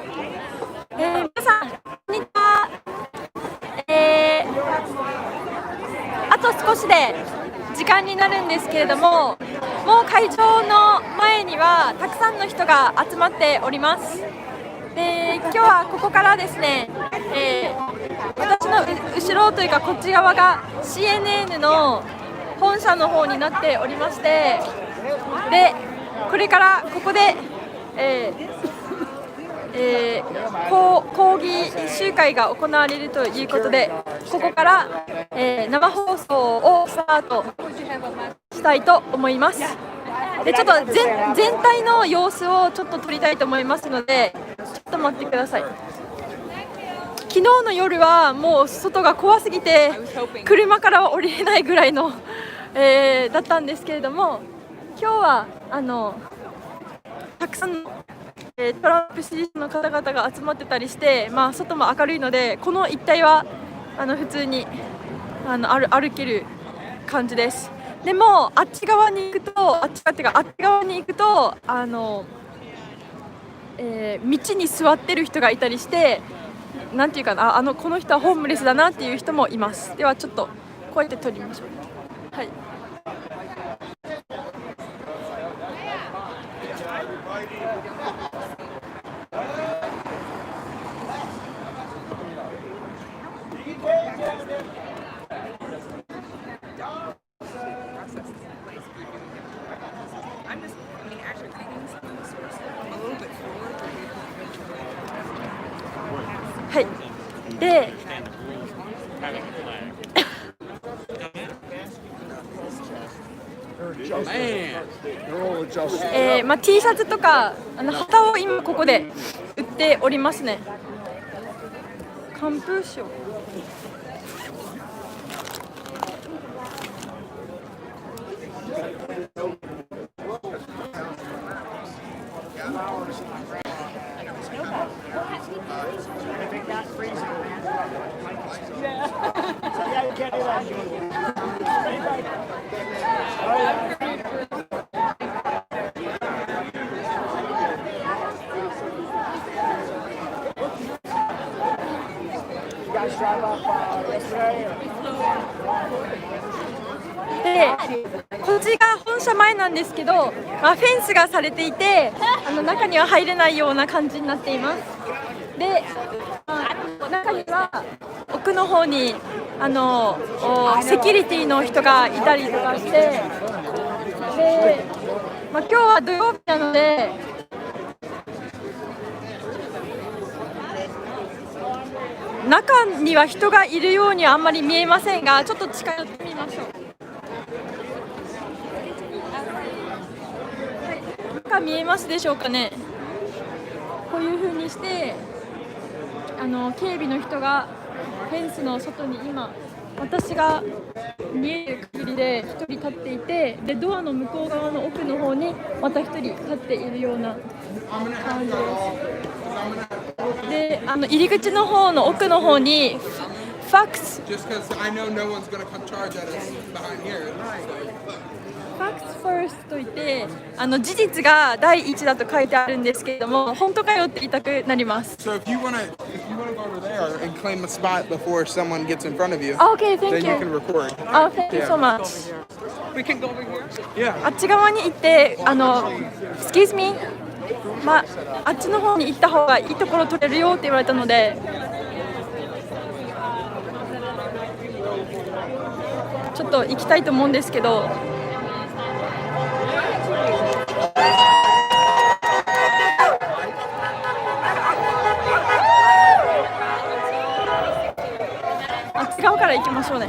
皆さん、こんにちは。あと少しで時間になるんですけれども、もう会場の前にはたくさんの人が集まっております。で、今日はここからですね、私の後ろというかこっち側が CNN の本社の方になっておりまして、でこれからここで、抗議集会が行われるということで、ここから、生放送をスタートしたいと思います。でちょっと全体の様子をちょっと撮りたいと思いますので、ちょっと待ってください。昨日の夜はもう外が怖すぎて車からは降りれないぐらいの、だったんですけれども、今日はたくさんの、トランプ支持者の方々が集まってたりして、外も明るいので、この一帯は普通に歩ける感じです。でもあっち側に行くと、あっち側に行くと道に座ってる人がいたりして、なんていうかな、この人はホームレスだなっていう人もいます。ではちょっとこうやって撮りましょう。はい。はい。で、T シャツとか旗を今ここで売っておりますね。完封しよう。で、こっちが本社前なんですけど、フェンスがされていて、中には入れないような感じになっています。で、中には奥の方にセキュリティの人がいたりとかして、で、今日は土曜日なので、中には人がいるようにはあんまり見えませんが、ちょっと近寄ってみましょう。中見えますでしょうかね。こういう風にして警備の人がフェンスの外に今私が見える限りで1人立っていて、でドアの向こう側の奥の方にまた1人立っているような感じです。で、入り口の方の奥の方にファックスfirst といって事実が第一だと書いてあるんですけれども、本当かよって言いたくなります。So if you want to go over there and claim a spot before someone gets in front of you, okay, thank then you. you can record. Oh, thank you so much. We can go over here. Yeah. あっち側に行ってexcuse me、あっちの方に行った方がいいところ取れるよって言われたので、ちょっと行きたいと思うんですけど。あっち側から行きましょうね。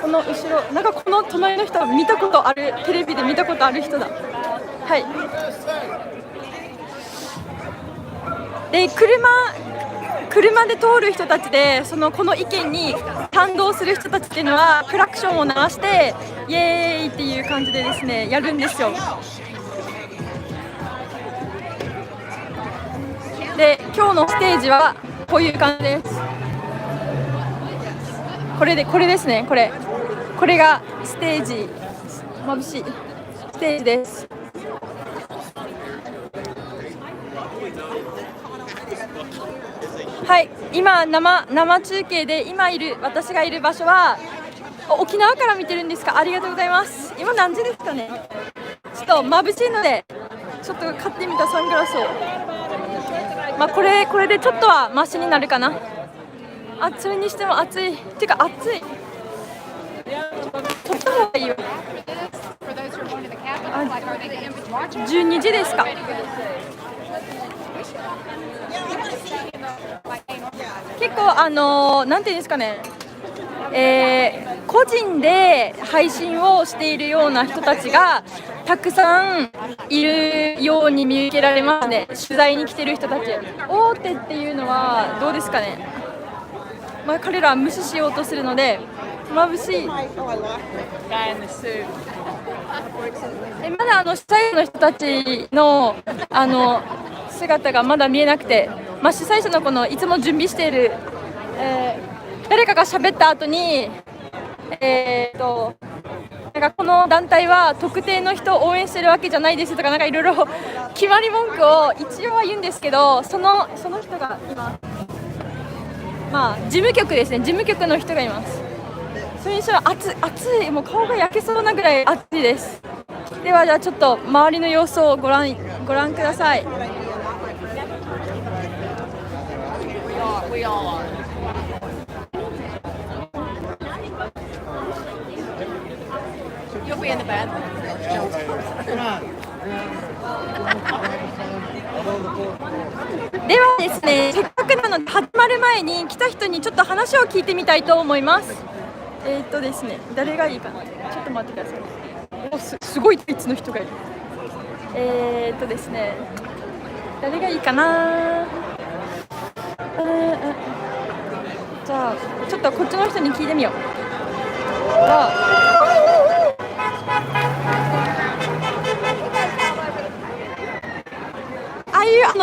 この後ろ、なんかこの隣の人は見たことある、テレビで見たことある人だ。はい。で、車で通る人たちでこの意見に賛同する人たちっていうのはクラクションを鳴らしてイエーイっていう感じでですね、やるんですよ。で、今日のステージはこういう感じです。これですね。これがステージ、眩しいステージです。はい、今生中継で私がいる場所は沖縄から見てるんですか。ありがとうございます。今何時ですかね。ちょっと眩しいのでちょっと買ってみたサングラスを、これでちょっとはマシになるかな。それにしても暑い。てか暑い。取った方がいいよ。12時ですか。結構なんていうんですかね、個人で配信をしているような人たちがたくさんいるように見受けられますね。取材に来てる人たち。大手っていうのはどうですかね。彼らは無視しようとするので眩しい。まだ主催者の人たちの姿がまだ見えなくて、主催者のこのいつも準備している、誰かが喋った後に、この団体は特定の人を応援してるわけじゃないですとか、いろいろ決まり文句を一応は言うんですけど、その人が今、事務局ですね。事務局の人がいます。それにしては暑い。もう顔が焼けそうなぐらい暑いです。ではじゃあちょっと周りの様子をご覧ください。ではですね、せっかくなので始まる前に来た人にちょっと話を聞いてみたいと思います。ですね、誰がいいかな。ちょっと待ってください。すごいピッチの人がいる。ですね、誰がいいかな。じゃあちょっとこっちの人に聞いてみよう。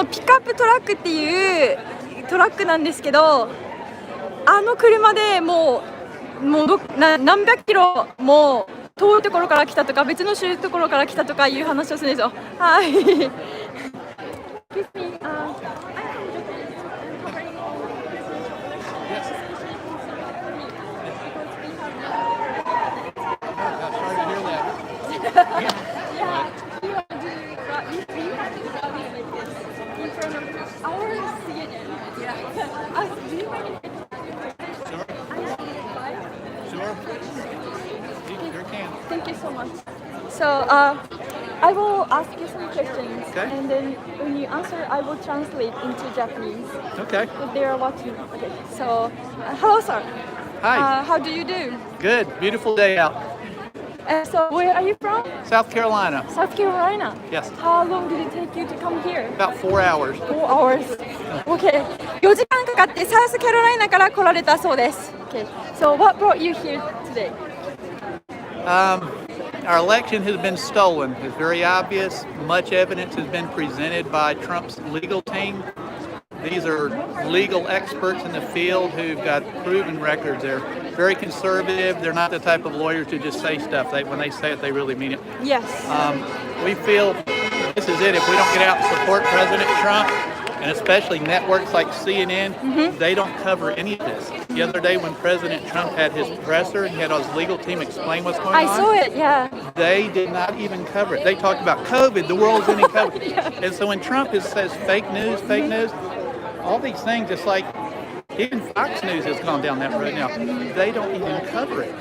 ピックアップトラックっていうトラックなんですけど、車でもう何百キロも遠いところから来たとか別の州のところから来たとかいう話をするんですよ。はい。Thank you so much. So I will ask you some questions, and then when you answer, I will translate into Japanese. Okay. If they are watching. Okay. So hello, sir. Hi. How do you do? Good. Beautiful day out. So where are you from? South Carolina. South Carolina. Yes. How long did it take you to come here? About 4 hours. 4 hours. Okay. 4時間かかってサウスカロライナから来られたそうです。Okay. So what brought you here today? Our election has been stolen. It's very obvious. Much evidence has been presented by Trump's legal team. These are legal experts in the field who've got proven records. They're very conservative. They're not the type of lawyers who just say stuff. When they say it, they really mean it. Yes. We feel this is it. If we don't get out and support President Trump, and especially networks like CNN, they don't cover any of this. The other day when President Trump had his presser and he had his legal team explain what's going on. I saw it, yeah. They did not even cover it. They talked about COVID, the world's ending COVID. Yeah. And so when Trump says fake news, all these things, it's like even Fox News has gone down that road now. They don't even cover it.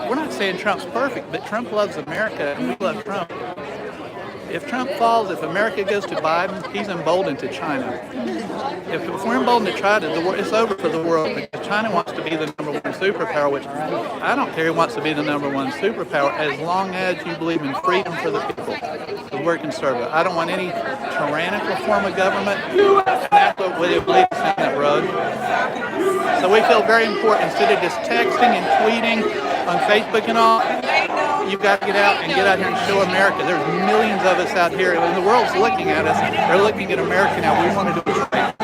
We're not saying Trump's perfect, but Trump loves America and we love Trump. If Trump falls, if America goes to Biden, he's emboldened to China. If we're emboldened to China, it's over for the world because China wants to be the number one superpower, which I don't care who wants to be the number one superpower as long as you believe in freedom for the people. Because we're conservative. I don't want any tyrannical form of government, and that's what we believe is in that road. So we feel very important. Instead of just texting and tweeting on Facebook and all, you've got to get out here and show America. There's millions of us out here, and the world's looking at us. They're looking at America now. We want to do it right.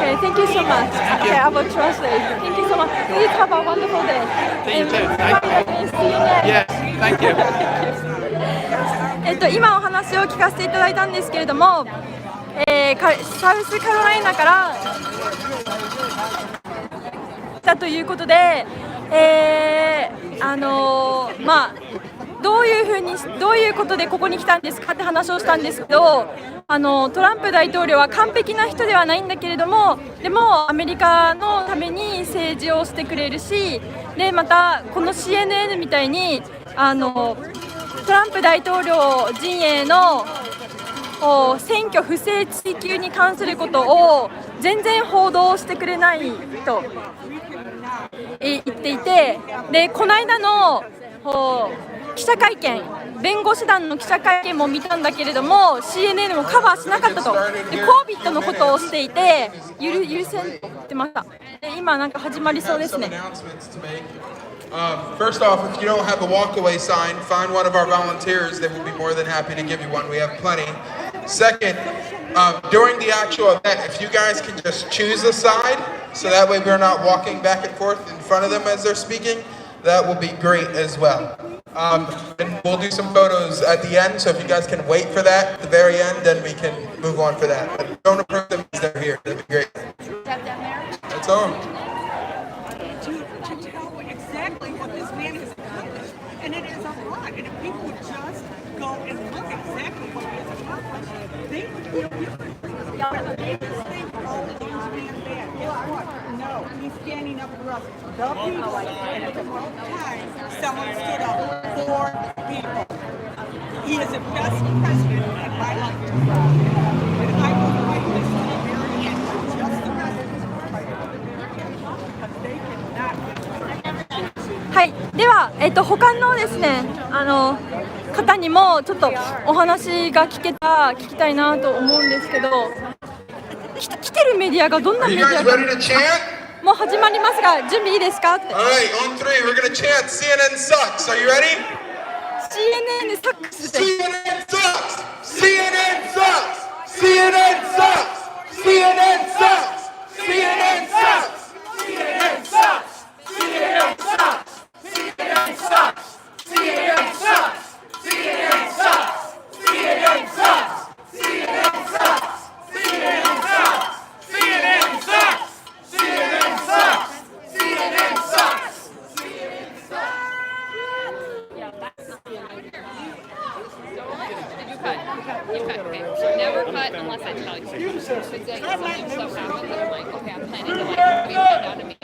Okay, thank you so much. Thank you. Okay, I will translate. Thank you so much. Please have a wonderful day. Thank you too. Thank you. Yes, thank you. 今お話を聞かせていただいたんですけれども、サウスカロライナから来たということで、どういうことでここに来たんですかって話をしたんですけど、トランプ大統領は完璧な人ではないんだけれども、でもアメリカのために政治をしてくれるし、でまたこの CNN みたいにトランプ大統領陣営の選挙不正追及に関することを全然報道してくれないと言っていて、でこの間の記者会見、弁護士団の記者会見も見たんだけれども CNN もカバーしなかったと。で COVID のことをしていて優先って言ってました。で今なんか始まりそうですね。First off, if you don't have a walkaway sign, find one of our volunteers. They will be more than happy to give you one. We have plenty. Second, during the actual event, if you guys can just choose a side, so that way we're not walking back and forth in front of them as they're speaking, that will be great as well. And we'll do some photos at the end, so if you guys can wait for that at the very end, then we can move on for that. But don't approach them as they're here. That'd be great. That's all. To tell exactly what this man has accomplished, and it is a lot. And if people would just go and look exactly what he has accomplished, they would feel different. They would think, oh, is this man bad? Guess what? No, he's standing up for us, the people. And at the wrong time, someone stood up for people. He is the best president in my lifetime. And I will fight this to the very end. Just the rest of his fight. Because they cannot. はい、では、他のですね、方にもちょっとお話が聞きたいなと思うんですけど、来てるメディアがどんなメディアか、もう始まりますが、準備いいですかって。All right, on three, we're gonna chant CNN sucks. Are you ready? CNN サックスって。CNN sucks! CNN sucks! CNN sucks! CNN sucks! CNN sucks! CNN sucks! CNN sucks! CNN sucks! CNN sucks! CNN sucks! CNN sucks! CNN sucks! CNN sucks! CNN sucks! CNN sucks! CNN sucks! You cut, okay. Never cut unless I tell you. Something so happened that I'm like, okay, I'm planning to like be down to me.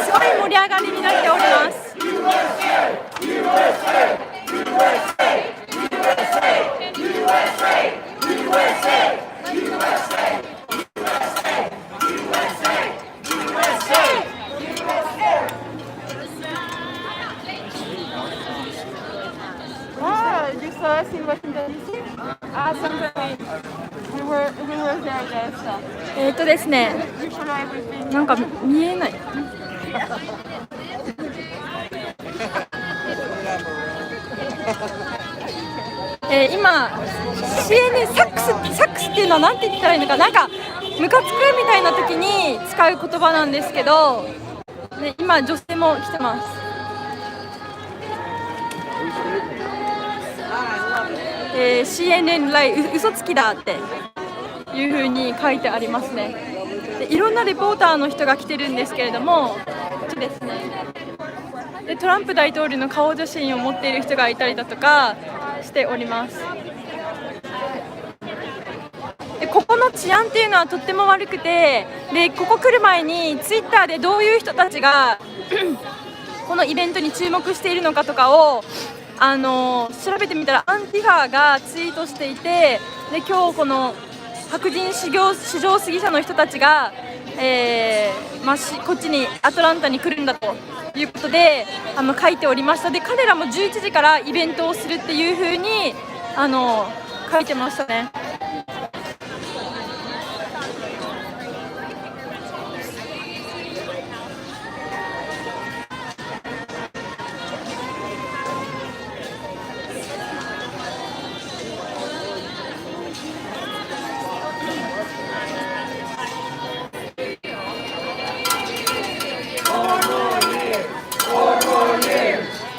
すごい盛り上がりになっております。You saw us in Washington DC? We were there just ですね、 なんか見えない。今 CNN サックスっていうのはなんて言ったらいいのか、なんかムカつくみたいな時に使う言葉なんですけど、ね、今女性も来てます。CNN ライ嘘つきだっていう風に書いてありますね。でいろんなレポーターの人が来てるんですけれども、こっちですね。でトランプ大統領の顔写真を持っている人がいたりだとかしております。でここの治安っていうのはとっても悪くて、でここ来る前にツイッターでどういう人たちがこのイベントに注目しているのかとかを調べてみたらアンティファがツイートしていて、で今日この白人至上主義者の人たちが、こっちにアトランタに来るんだということで書いておりました。で彼らも11時からイベントをするっていう風に書いてましたね。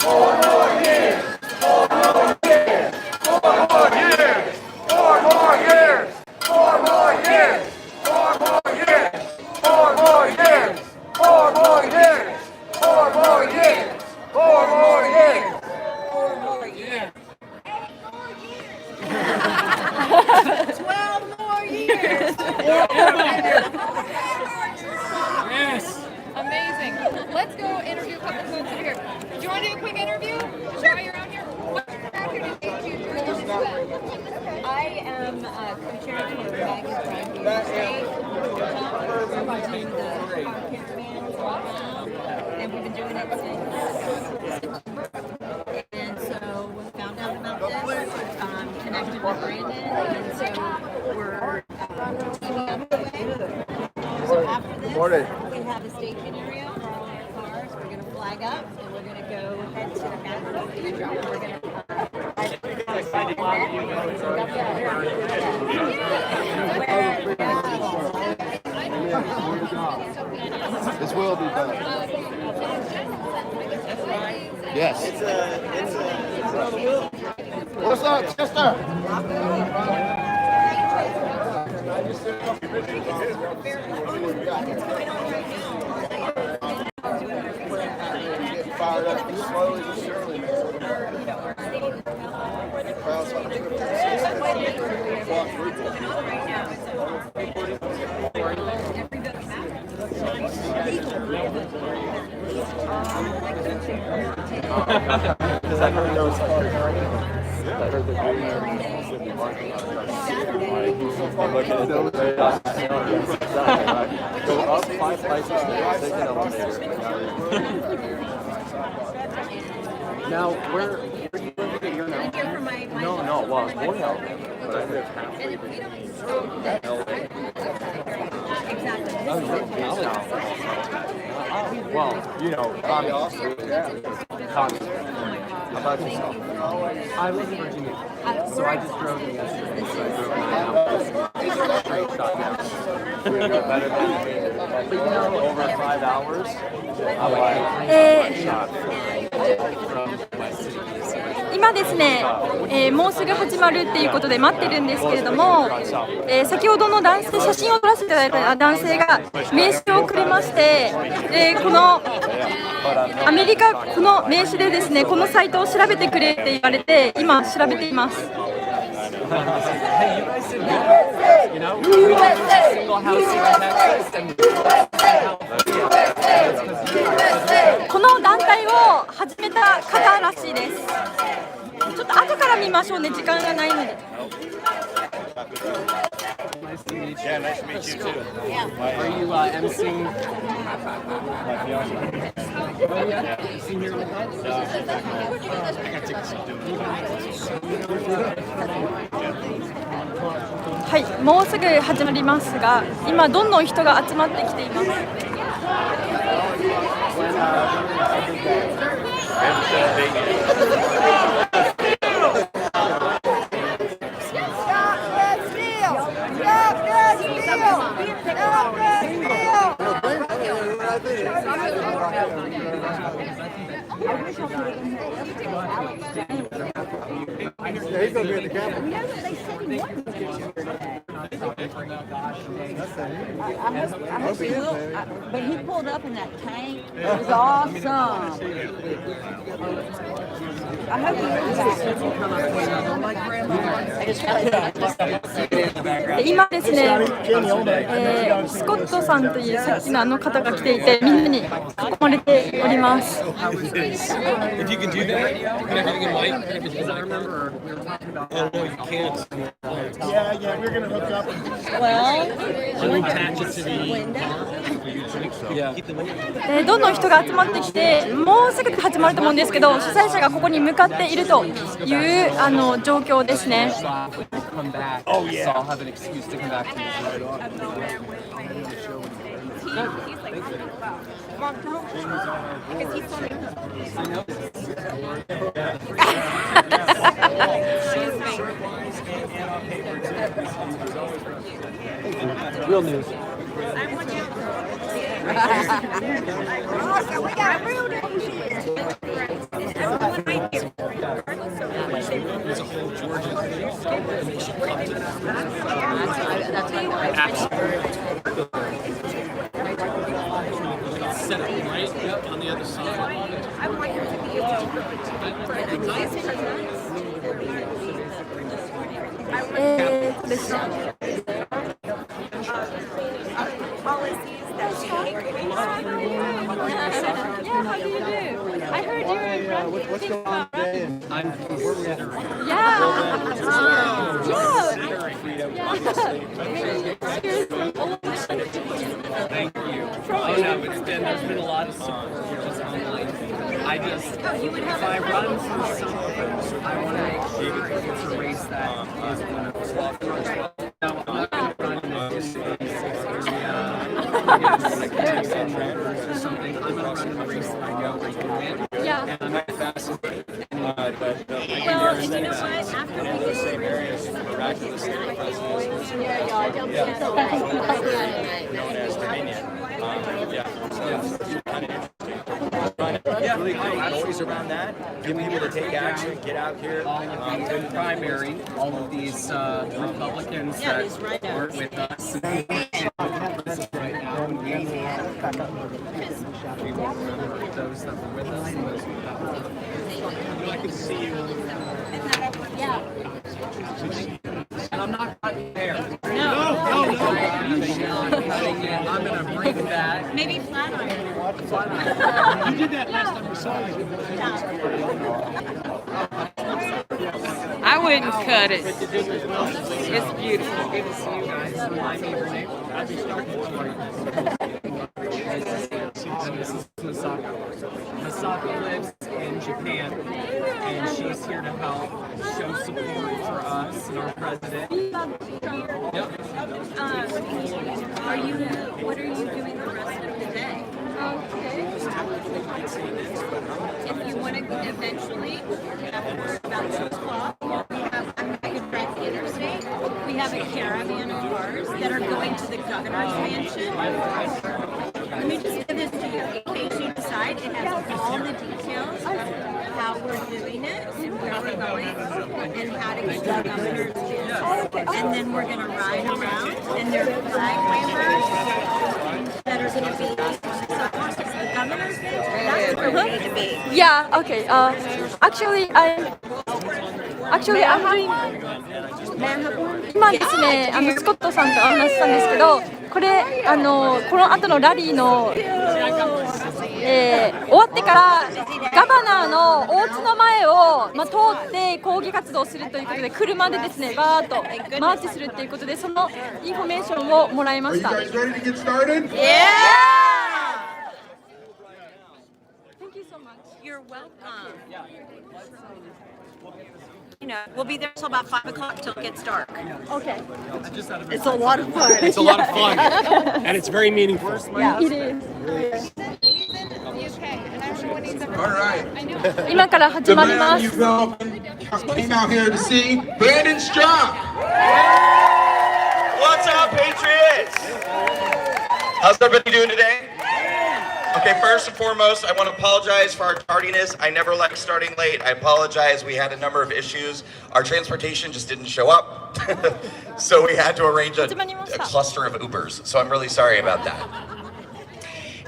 All co-chair for Maggie We're doing the caravans all around, and we've been doing it since September. And so we found out about this, connected with Brandon, and so we're teaming up the way. So after this, we have a staging area for all our cars. We're going to flag up, and we're going to go head to the back. We're going to This will be done. Yes. What's up, Chester? Get fired up slowly but surely. Because I heard there was I heard the go up 5 flights of stairs, take an elevator. Now, where do you live again now? No, well, I was born out there, but I live halfway between LA. I'm in Valley now. Well, you know, Tommy also. Tommy. How about yourself? I live in Virginia, so I just drove in yesterday. So I drove in now. Straight shot now. Better than but you know, over 5 hours. I'm like, shot from my city. 今ですね、もうすぐ始まるっていうことで待ってるんですけれども、先ほどの男性、写真を撮らせていただいた男性が名刺をくれまして、このアメリカ、この名刺でですね、このサイトを調べてくれって言われて、今調べています。この団体を始めた方らしいです。ちょっと後から見ましょうね、時間がないので。Yeah, nice to meet you too. Are you emceeing? Seen here in the car? I got tickets to do it. はい、もうすぐ始まりますが、今どんどん人が集まってきています。He's going to be in the camera. But he pulled up in that tank. It was awesome. I hope he comes back. 今ですね、スコットさんというさっきのあの方が来ていて、みんなに囲まれております。If you can do that, you can everything in light. Because I remember we were talking about. Oh no, you can't. Yeah, we're going to hook up. Well, You attach it to the car. Yeah. Keep the window. どんどん人が集まってきて、もうすぐ始まると思うんですけど、主催者がここに向かっているという状況ですね。Come back. Oh yeah. So I'll have an excuse to come back to you. Real news. awesome. We got a real news. Everyone right here. There's a whole Georgia thing. They should come to that. That's right. Absolutely. Set up right yep, on the other side. I want him to be able to for theですね。policies that change. Yeah, how do you do? I heard you were What's going on today? I'm considering. Yeah. Thank you. Oh no, there's been a lot of support just online. If I run for something, I want to make sure it's a race that is going to swap for us. No, I'm not going to run in a against Nixon voters or something. I'm going to run in a race that I know we can win. Yeah. And I'm fascinated. Well, and you know what? After we get same areas, miraculously, the known as Dominion. Noise around that, get people to take action, get out here. In primary, all of these Republicans that aren't with us right now, and we won't remember those that were with us and those who haven't. I can see you. Yeah. And I'm not cutting hair. No. I'm going to bring that. Maybe flat iron. You did that last time we saw you. I wouldn't cut it. It's beautiful. Good to see you guys. My neighbor. This is Masako. Masako lives in Japan, and she's here to help show support for us and our president. What are you doing the rest of the day? If you want to eventually, after about 2 o'clock, I could drive the interstate. We have a caravan of cars that are going to the governor's mansion. Let me just give this to you. In case you decide, it has all the details of how we're doing it and where we're going and how to get to the governor's mansion. And then we're going to ride around, and there are flag wavers that are going to be the governor's mansion. That's where we need to be. Yeah. Okay. Actually, I'm doing. 今ですね、スコットさんとお話ししたんですけど、これこの後のラリーの、終わってからガバナーのお家の前を、通って抗議活動をするということで、車でですね、バーッとマーチするということで、そのインフォメーションをもらいました。Are you guys ready to get started? Thank you so much. You're welcome. You know, we'll be there till about 5 o'clock till it gets dark. Okay. It's a lot of fun. It's a lot of fun, and it's very meaningful. Yeah, it is. All right. 今から始 The まりま man す。 you've all came out here to see, Brandon Strong. What's up, Patriots? How's everybody doing today? Okay, first and foremost, I want to apologize for our tardiness. I never like starting late. I apologize. We had a number of issues. Our transportation just didn't show up. So we had to arrange a cluster of Ubers. So I'm really sorry about that.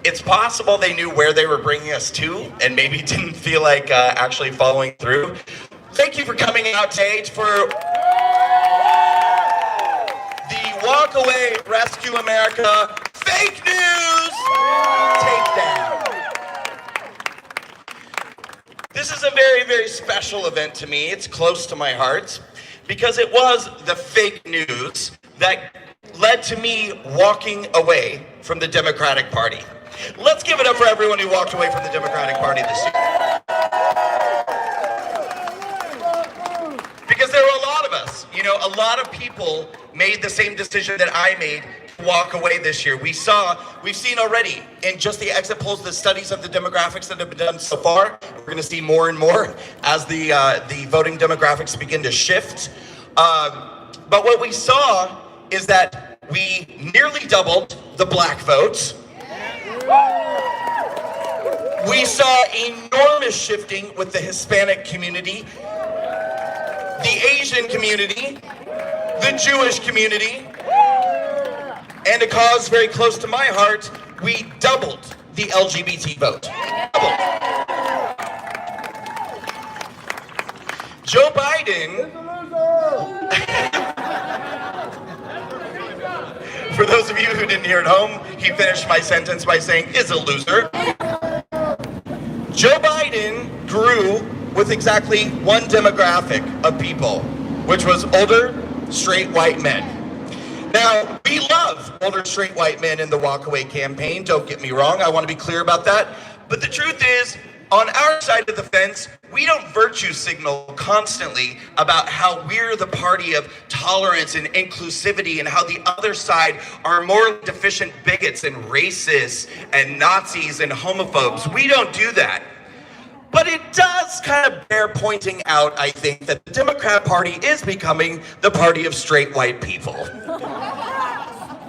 It's possible they knew where they were bringing us to and maybe didn't feel like actually following through. Thank you for coming out today for the Walk Away Rescue America Fake News Takedown. This is a very, very special event to me. It's close to my heart because it was the fake news that led to me walking away from the Democratic Party. Let's give it up for everyone who walked away from the Democratic Party this year. Because there were a lot of us, a lot of people made the same decision that I made to walk away this year. We've seen already in just the exit polls, the studies of the demographics that have been done so far. We're going to see more and more as the voting demographics begin to shift. But what we saw is that we nearly doubled the black vote. We saw enormous shifting with the Hispanic community, the Asian community, the Jewish community, and a cause very close to my heart, we doubled the LGBT vote. Doubled. Joe Biden, for those of you who didn't hear at home, he finished my sentence by saying, is a loser. Joe Biden grew with exactly one demographic of people, which was older, straight white men. Now, we love older straight white men in the walkaway campaign, don't get me wrong, I want to be clear about that. But the truth is, on our side of the fence, we don't virtue signal constantly about how we're the party of tolerance and inclusivity and how the other side are morally deficient bigots and racists and Nazis and homophobes. We don't do that. But it does kind of bear pointing out, I think, that the Democrat Party is becoming the party of straight white people.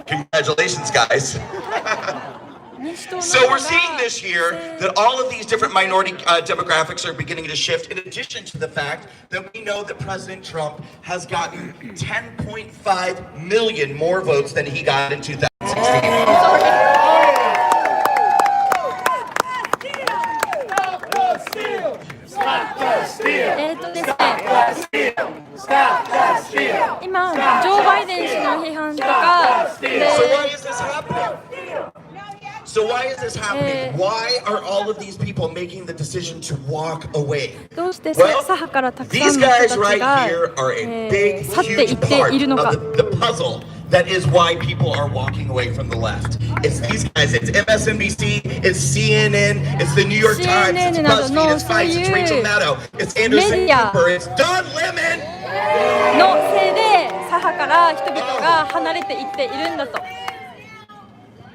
Congratulations, guys. So we're seeing this year that all of these different minority demographics are beginning to shift, in addition to the fact that we know that President Trump has gotten 10.5 million more votes than he got in 2016. So why is this happening? Why are all of these people making the decision to walk away? Well, these guys right here are a big, huge part of the puzzle that is why people are walking away from the left. It's these guys, it's MSNBC, it's CNN, it's the New York Times, it's BuzzFeed, it's Vice, it's Rachel Maddow, it's Anderson Cooper, it's Don Lemon! のせいで左派から人々が離れていっているんだと。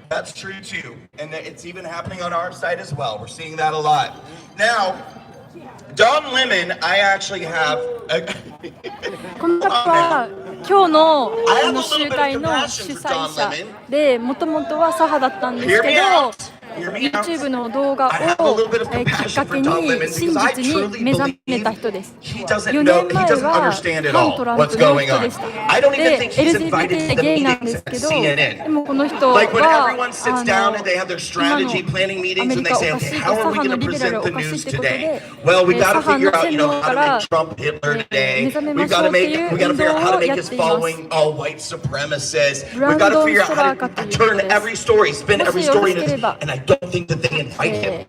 That's true too, and it's even happening on our side as well. We're seeing that a lot. Now, Don Lemon, I actually have. この方は今日の集会の主催者で、もともとは左派だったんですけど、YouTube の動画をきっかけに真実に目覚めた人です。4年前は反トランプの人でした。で、LGBT ゲイなんですけど、でもこの人は今のアメリカおかしいと左派のリベラルおかしいってことで、左派の洗脳から目覚めましょうっていう運動をやっています。ブランドン・ストラーカという人です。もしよろしければ。 don't think that they invite him.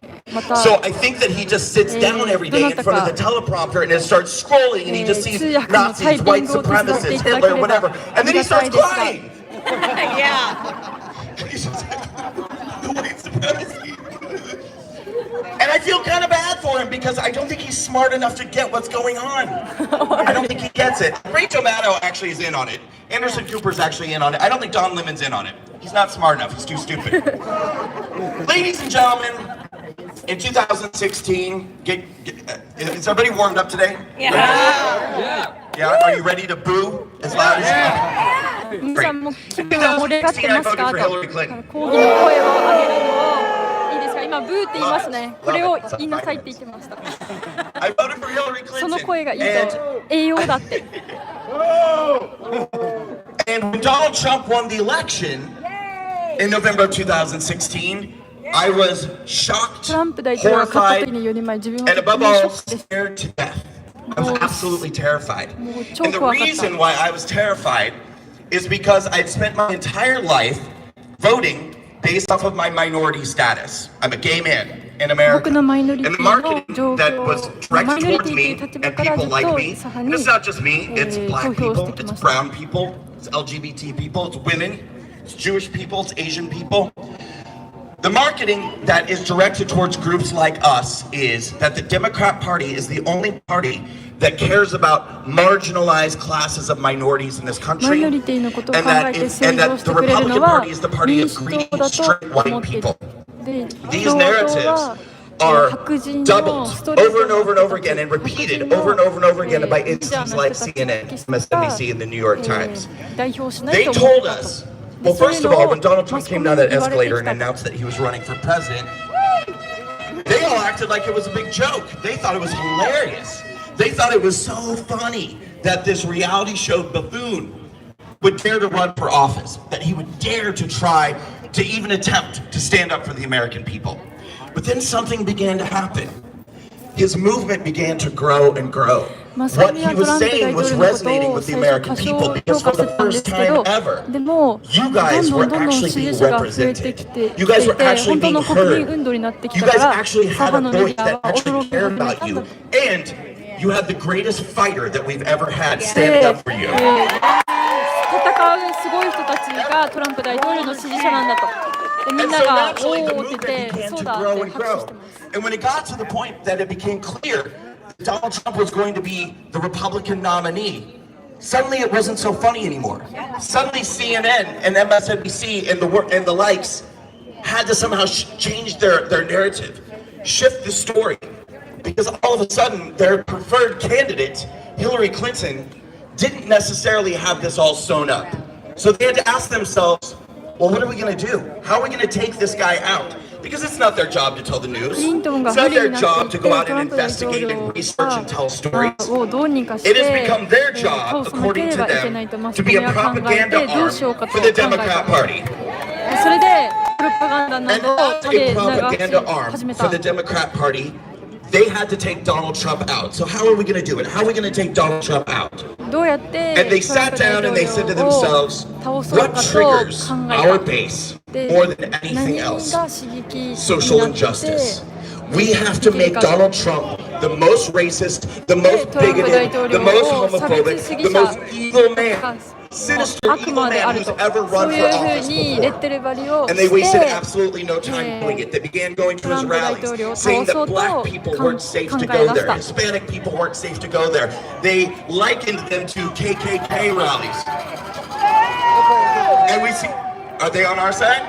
So I think that he just sits down every day in front of the teleprompter and just starts scrolling and he just sees Nazis, white supremacists, Hitler, whatever. And then he starts crying. Yeah. He's just like, the white supremacy. And I feel kind of bad for him because I don't think he's smart enough to get what's going on. I don't think he gets it. Rachel Maddow actually is in on it. Anderson Cooper's actually in on it. I don't think Don Lemon's in on it. He's not smart enough. He's too stupid. Ladies and gentlemen, in 2016, is everybody warmed up today? Yeah. Yeah. Are you ready to boo as loud as you can? Great. In 2016, I voted for Hillary Clinton. 今ブーって言いますね。これを言いなさいって言ってました。その声がいいと栄養だって。And when Donald Trump won the election in November of 2016, I was shocked, horrified, and above all, scared to death. I was absolutely terrified. And the reason why I was terrified is because I'd spent my entire life voting based off of my minority status. I'm a gay man in America. And the marketing that was directed towards me and people like me, and it's not just me, it's black people, it's brown people, it's LGBT people, it's women, it's Jewish people, it's Asian people. The marketing that is directed towards groups like us is that the Democrat Party is the only party that cares about marginalized classes of minorities in this country, and that the Republican Party is the party of greedy, straight white people. These narratives are doubled over and over and over again and repeated over and over and over again by entities like CNN, MSNBC, and the New York Times. They told us, well, first of all, when Donald Trump came down that escalator and announced that he was running for president, they all acted like it was a big joke. They thought it was hilarious. They thought it was so funny that this reality show buffoon would dare to run for office, that he would dare to try to even attempt to stand up for the American people. But then something began to happen. His movement began to grow and grow. まさにトランプ大統領のことを最初過小評価してたんですけど、でもどんどん支持者が増えてきていて、本当の国民運動になってきたから、左派のメディアは驚きを始めたんだ。You have the greatest fighter that we've ever had stand up for you. 戦うすごい人たちがトランプ大統領の支持者なんだと。でみんながおーって言って、そうだって拍手してます。And when it got to the point that it became clear Donald Trump was going to be the Republican nominee, suddenly it wasn't so funny anymore. Suddenly CNN and MSNBC and the likes had to somehow change their narrative, shift the story. Because all of a sudden, their preferred candidate, Hillary Clinton, didn't necessarily have this all sewn up. So they had to ask themselves, well, what are we going to do? How are we going to take this guy out? Because it's not their job to tell the news. It's not their job to go out and investigate and research and tell stories. It has become their job, according to them, to be a propaganda arm for the Democrat Party. それでプロパガンダな And どを as 垂れ a 流 propaganda し arm 始め for た。 the Democrat Party, they had to take Donald Trump out. So how are we going to do it? How are we going to take Donald Trump out? どうやって And they トラン sat プ大 down and they 統 said to 領を themselves, 倒そう what かと triggers 考 our えた。 base で more than anything 何 else? が刺激に Social なって injustice. We have to make Donald Trump the most racist, the most bigoted, the most homophobic, the most evil man, sinister 悪 evil 魔であ man る who's と、 ever そう run い for うふう office にレッ before. テル貼りを And they し wasted て、 absolutely no time doing it. They began going to his トランプ大統領を rallies, 倒 saying そう that black と people 考 weren't safe to え go 出 there, した。 Hispanic people weren't safe to go there. They likened them to KKK rallies. And we see, are they on our side?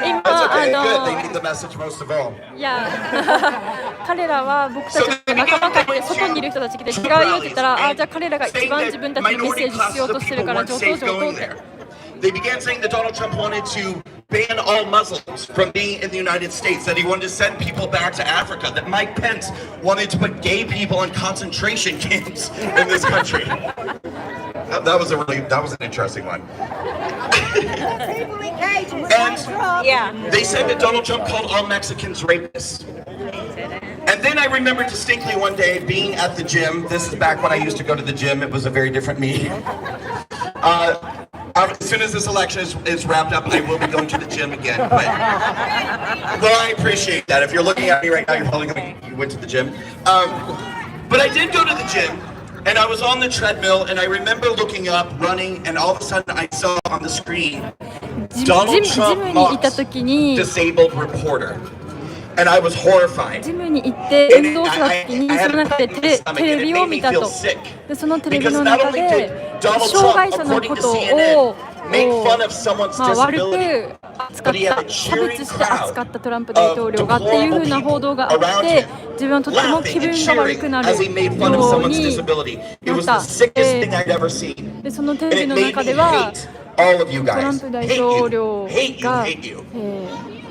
今 That's okay, good. They need the message most of all. いや彼らは僕たちの仲間かって外にいる人たち来て違うよって言ったら、あじゃあ彼らが一番自分たちにメッセージしようとしてるから上等上等って。 They began saying that Donald Trump wanted to ban all Muslims from being in the United States, that he wanted to send people back to Africa, that Mike Pence wanted to put gay people in concentration camps in this country. That was an interesting one. And they said that Donald Trump called all Mexicans rapists. And then I remember distinctly one day being at the gym. This is back when I used to go to the gym. It was a very different me. As soon as this election is wrapped up, I will be going to the gym again. But well, I appreciate that. If you're looking at me right now, you're probably going, you went to the gym. But I did go to the gym, and I was on the treadmill, and I remember looking up, running, and all of a sudden I saw on the screen Donald Trump mocks disabled reporter. And I was horrified. ジムに行って運動した時にその中でテレビを見たと。でそのテレビの中で障害者のことを悪く扱った差別して扱ったトランプ大統領がっていう風な報道があって自分はとっても気分が悪くなるようになった。でそのテレビの中ではトランプ大統領が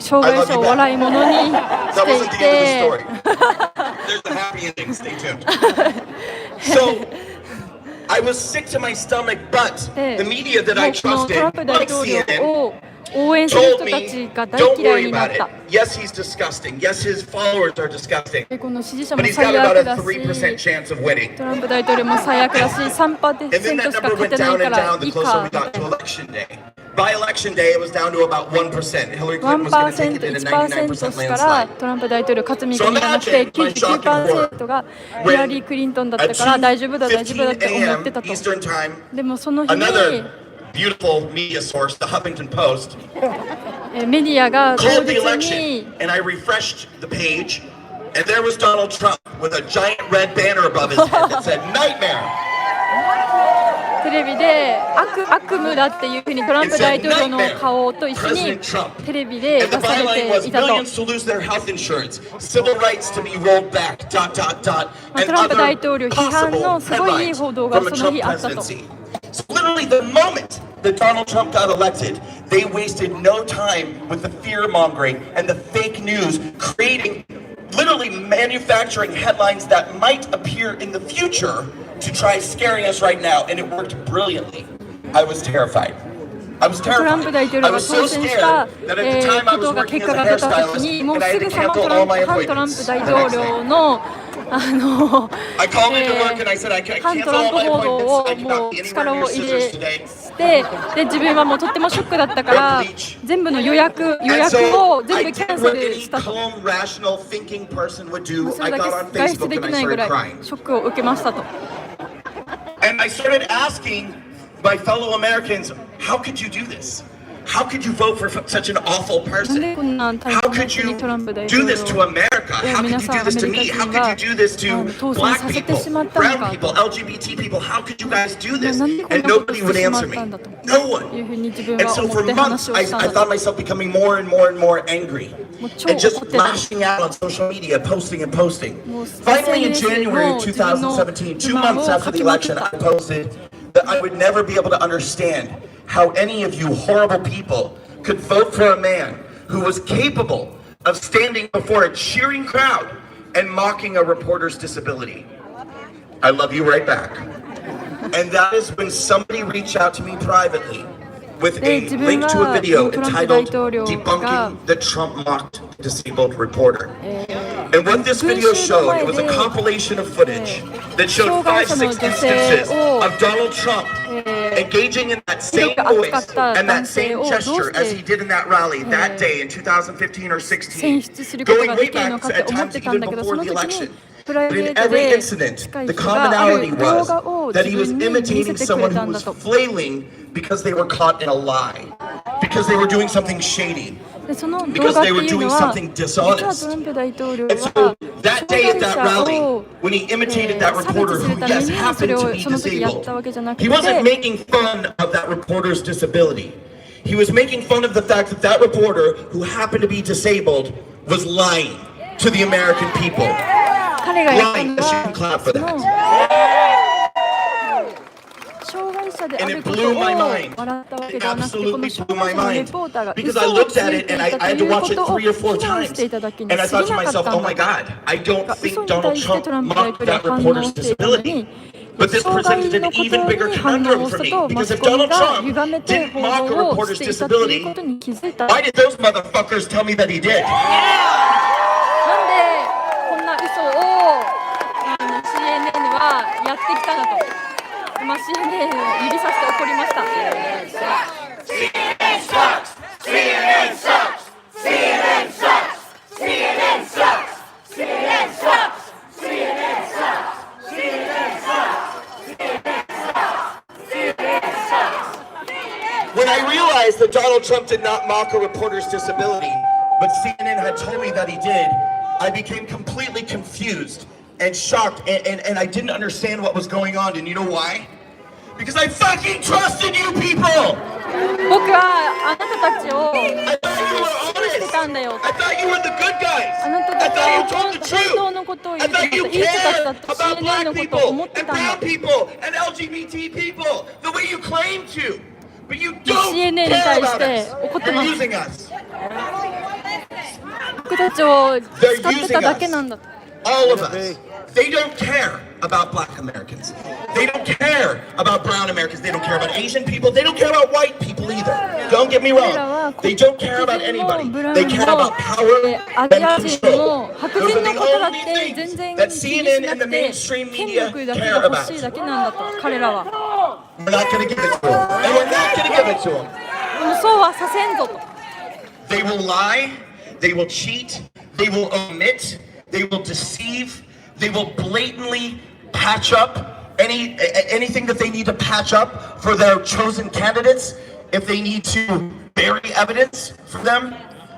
障害者を笑い物にしていてI was sick to my stomach, but the media that I trusted, like CNN, 応援する told 人た me, ちが大 don't 嫌 worry いになっ about it. た。 Yes, he's disgusting. Yes, his followers are disgusting. でこの支持者 But も he's 最 got 悪 about だ a 3% し、 chance of winning. トランプ大統領も最悪だし、3% And then し that か number 勝 went てない down か and ら down い the い closer か we みた got い to な。election day. By election day, it was down to about 1%. Hillary Clinton was going to take it in a 99% 1% から landslide. トランプ大統領勝つ見込みがなくて 99% がヒラリー・クリントンだったから大丈夫だ大丈夫だって思ってたと。 Eastern time, でもその日に another beautiful media source, the Huffington Post, メディアが当 called the 日 election, に and I refreshed the page, and there was Donald Trump with a giant red banner above his head that said "Nightmare." テレビで悪夢だっていうふうにトランプ大統領の顔と一緒にテレビで And 出 the され byline was ていたと。 millions to lose their health insurance, civil rights to be rolled back, ... and トランプ other 大統領批判 possible のすごいいい headlines 報道が from a その Trump 日あったと。 presidency. So literally the moment that Donald Trump got elected, they wasted no time with the fear-mongering and the fake news, creating, literally manufacturing headlines that might appear in the future to try scaring us right now, and it worked brilliantly. I was terrified. I was トランプ terrified. 大統領 I が was 当 so 選し scared た that at the time I こと was が working 結 as 果 a が出た時に hairstylist もう and I す had ぐ to さま cancel 反 all my トランプ appointments. 大統領の反トランプ報道をもう力を入れて、で自分はもうとってもショックだったから全部の予約を全部キャンセルしたと。もうそれだけ外出できないぐらいショックを受けましたと。And I started asking my fellow Americans, how could you do this? How could you vote for such an awful person? How could you do this to America? How could you do this to me? How could you do this to black people, brown people, LGBT people? How could you guys do this? And nobody would answer me. No one. And so for months, I thought myself becoming more and more and more angry. And just lashing out on social media, posting and posting. Finally, in January of 2017, 2 months after the election, I posted that I would never be able to understand how any of you horrible people could vote for a man who was capable of standing before a cheering crowd and mocking a reporter's disability. I love you right back. And that is when somebody reached out to me privately with a link to a video entitled Debunking the Trump Mocked Disabled Reporter. And what this video showed, it was a compilation of footage that showed 5-6 instances of Donald Trump engaging in that same voice and that same gesture as he did in that rally that day in 2015 or 16, going way back at times even before the election. But in every incident, the commonality was that he was imitating someone who was flailing because they were caught in a lie, because they were doing something shady, because they were doing something dishonest. And so that day at that rally, when he imitated that reporter who, yes, happened to be disabled, he wasn't making fun of that reporter's disability. He was making fun of the fact that that reporter who happened to be disabled was lying to the American people. Lying. You can clap for that. And it blew my mind. It absolutely blew my mind. Because I looked at it and I had to watch it 3 or 4 times. And I thought to myself, oh my God, I don't think Donald Trump mocked that reporter's disability. But this presented an even bigger conundrum for me. Because if Donald Trump didn't mock a reporter's disability, why did those motherfuckers tell me that he did? CNN はやってきたなと、CNN を指さして怒りました。CNN sucks! CNN sucks! CNN sucks! CNN sucks! CNN sucks! CNN sucks! CNN sucks! When I realized that Donald Trump did not mock a reporter's disability, but CNN had told me that he did, I became completely confused and shocked, and I didn't understand what was going on. And you know why? Because I fucking trusted you people! 僕はあなたたちを信じてたんだよ。I thought you were the good guys. あなたたちは本当のことを言ってた。いい人たちだと CNN のことを思ってたんだ。And LGBT people, the way you claim to, but you don't CNN に対して怒ってます。僕たちを使ってただけなんだと。All of us. They don't care about black Americans. They don't care about brown Americans. They don't care about Asian people. They don't care about white people either. Don't get me wrong. They don't care about anybody. They care about power and control. Those are the only things that CNN and the mainstream media care about. We're not going to give it to them. And we're not going to give it to them. They will lie. They will cheat. They will omit. They will deceive. They will blatantly patch up anything that they need to patch up for their chosen candidates. If they need to bury evidence for them,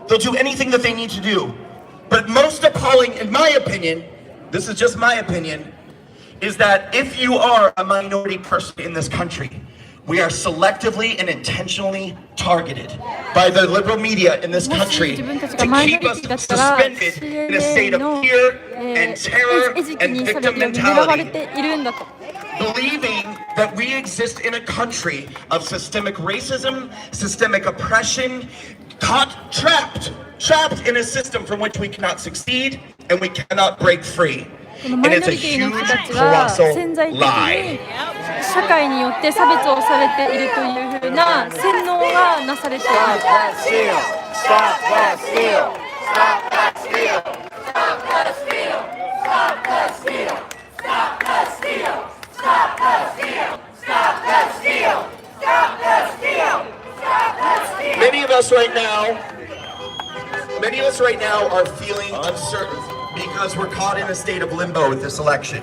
they'll do anything that they need to do. But most appalling, in my opinion, this is just my opinion, is that if you are a minority person in this country, we are selectively and intentionally targeted by the liberal media in this country to keep us suspended in a state of fear and terror and victim mentality, believing that we exist in a country of systemic racism, systemic oppression, trapped in a system from which we cannot succeed and we cannot break free. And it's a huge, colossal lie. 社会によって差別をされているというふうな洗脳がなされている。Many of us right now are feeling uncertain because we're caught in a state of limbo with this election.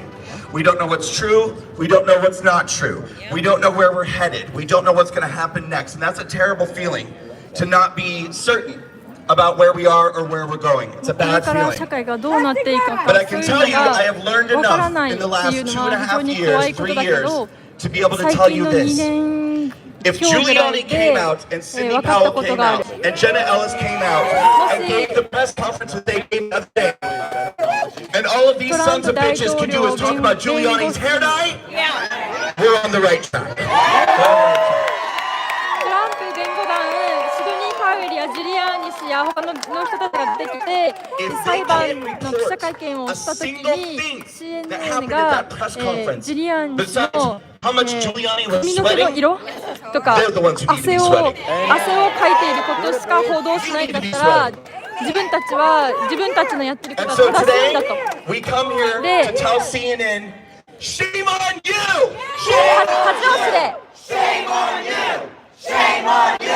We don't know what's true. We don't know what's not true. We don't know where we're headed. We don't know what's going to happen next. And that's a terrible feeling, to not be certain about where we are or where we're going. It's a bad feeling. But I can tell you, I have learned enough in the last 2.5 years, 3 years, to be able to tell you this. If Giuliani came out and Sidney Powell came out and Jenna Ellis came out and gave the press conference that they gave the other day, and all of these sons of bitches can do is talk about Giuliani's hair dye, we're on the right track. トランプ弁護団、シドニー・パウエルやジュリアーニ氏や他の人たちが出てきて、裁判の記者会見をしたときに CNN が、ジュリアーニ氏の髪の毛の色とか汗をかいていることしか報道しないんだったら、自分たちのやってることは正しいんだと。で、8号市でShame on you! Shame on you!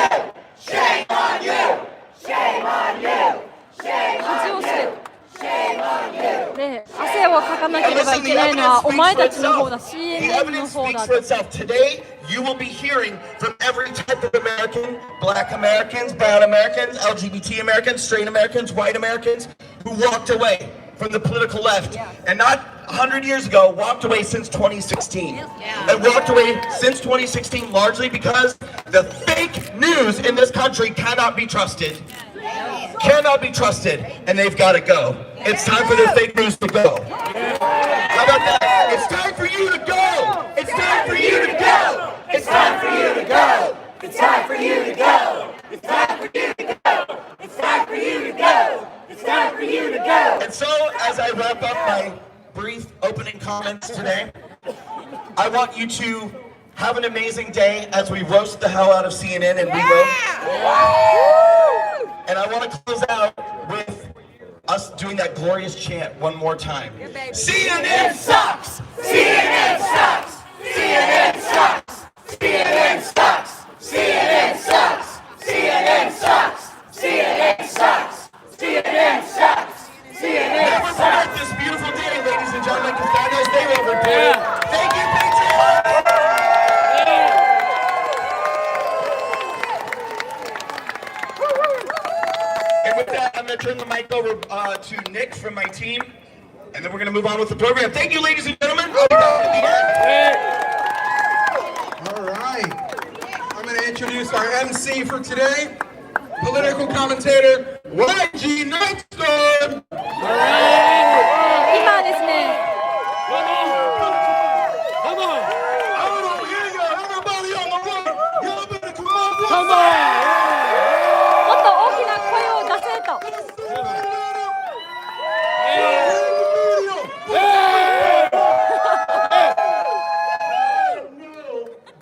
Shame on you! Shame on you! Shame on you! Shame on you! で、汗をかかなければいけないのはお前たちの方だ、CNN の方だ。Today, you will be hearing from every type of American, Black Americans, Brown Americans, LGBT Americans, straight Americans, white Americans, who walked away from the political left, and not 100 years ago, walked away since 2016. And walked away since 2016 largely because the fake news in this country cannot be trusted. Cannot be trusted, and they've got to go. It's time for the fake news to go. How about that? It's time for you to go! It's time for you to go! It's time for you to go! It's time for you to go! It's time for you to go! It's time for you to go! It's time for you to go! And so, as I wrap up my brief opening comments today, I want you to have an amazing day as we roast the hell out of CNN and we will. And I want to close out with us doing that glorious chant one more time. CNN sucks! CNN sucks! CNN sucks! CNN sucks! CNN sucks! CNN sucks! CNN sucks! CNN sucks! CNN never forget this beautiful day, ladies and gentlemen, because God knows they will report. Thank you, Patriots! And with that, I'm going to turn the mic over to Nick from my team, and then we're going to move on with the program. Thank you, ladies and gentlemen. I'll be back at the end. All right. I'm going to introduce our MC for today, political commentator YG Nightstorm. 今ですね。もっと大きな声を出せと。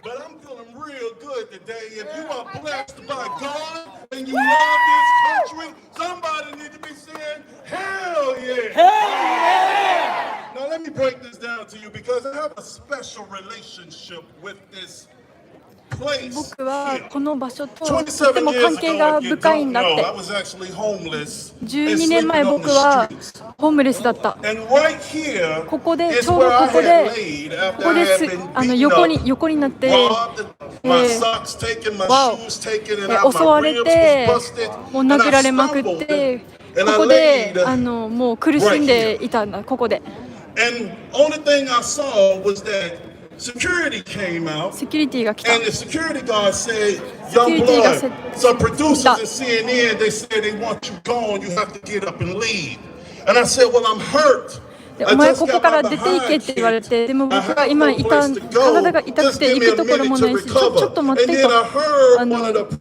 But I'm feeling real good today. If you are blessed by God and you love this country, somebody needs to be saying, hell yeah! Hell yeah! Now let me break this down to you because I have a special relationship with this place. 僕はこの場所ととても関係が深いんだって。12年前僕はホームレスだった。ここでちょうどここです横になって、襲われてもう殴られまくって、ここでもう苦しんでいたんだここで。Security came out, セキュリティが来た。 and the security guard said, "Young blood, some producers at CNN, they said they want you gone. You have to get up and leave." And I said, "Well, I'm hurt." お前ここから出て行けって言われて、でも僕が今体が痛くて行くところもないし、ちょっと待ってと、ちょっ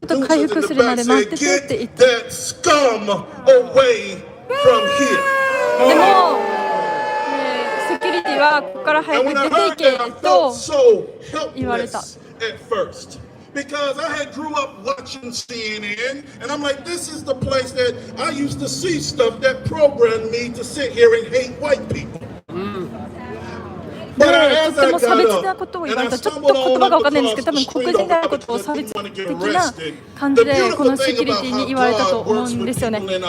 と回復するまで待っててって言って。でもセキュリティはここから早く出て行けと言われた。Because I had grew up watching CNN, and I'm like, this is the place that I used to see stuff that programmed me to sit here and hate white people. とっても差別なことを言われた。ちょっと言葉が分かんないんですけど、多分黒人であることを差別的な感じでこのセキュリティに言われたと思うんですよね。で、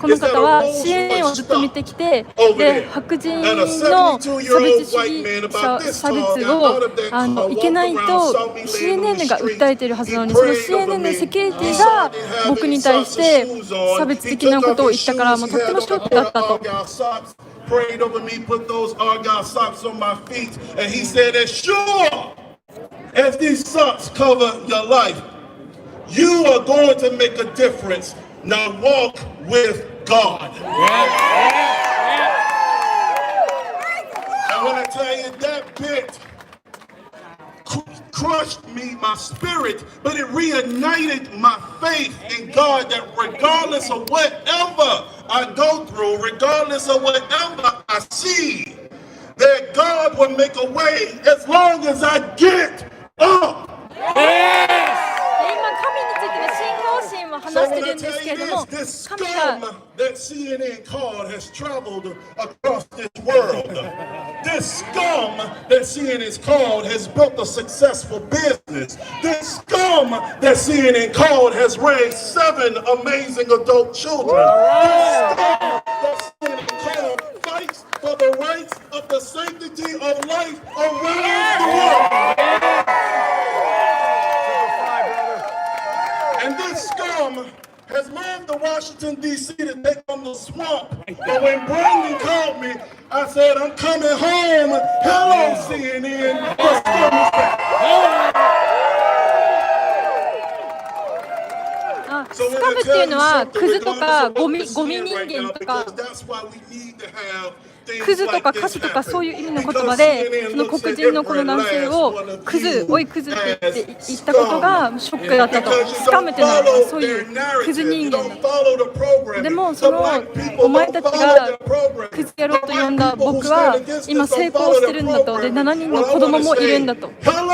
この方は CNN をずっと見てきて、で白人の差別主義差別をいけないと CNN が訴えているはずなのに、その CNN のセキュリティが僕に対して差別的なことを言ったから、もうとってもショックだったと。Prayed over me, put those Argyle socks on my feet, and he said, as sure as these socks cover your life, you are going to make a difference. Now walk with God. I want to tell you that bit crushed me, my spirit, but it reignited my faith in God, that regardless of whatever I go through, regardless of whatever I see, that God will make a way as long as I get up. 今神についての信仰心を話してるんですけれども、神が that CNN called has traveled across this world. This scum that CNN called has built a successful business. This scum that CNN called has raised 7 amazing adult children. This scum that CNN called fights for the rights of the sanctity of life around the world. And this scum has moved to Washington, D.C. to take on the swamp. But when Brandon called me, I said, I'm coming home. Hello, CNN. The scum is back. スカムっていうのはクズとかゴミ人間とかクズとかカスとかそういう意味の言葉で、その黒人のこの男性をクズ、おいクズって言ったことがショックだったと。スカムっていうのはそういうクズ人間だと。でもそのお前たちがクズ野郎と呼んだ僕は今成功してるんだと。で7人の子供もいるんだと。だから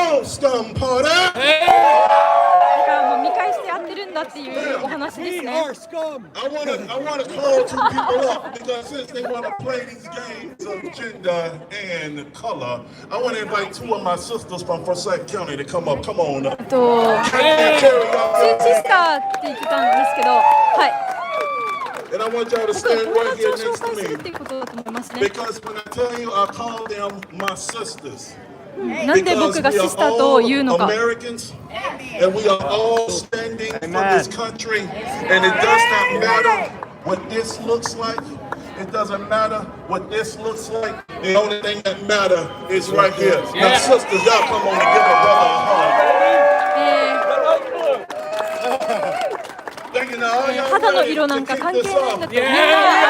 もう見返してやってるんだっていうお話ですね。I want to call 2 people up because since they want to play these games of gender and color, I want to invite 2 of my sisters from Forsyth County to come up. Come on up. ツーシスターって言ってたんですけど、はい。 And I want y'all to 僕は stand 友 right 達を here 紹 next 介 to するっ me ていうことだと思いますね。 because when I tell you, I call them my sisters. なんで僕がシスターと言うのか。 Americans, and we are all standing for this country, and it does not matter what this looks like. It doesn't matter what this looks like. The only thing that matters is right here. Now, sisters, y'all come on and give a brother a hug. 肌の色なんか関係ないんだと。みんなア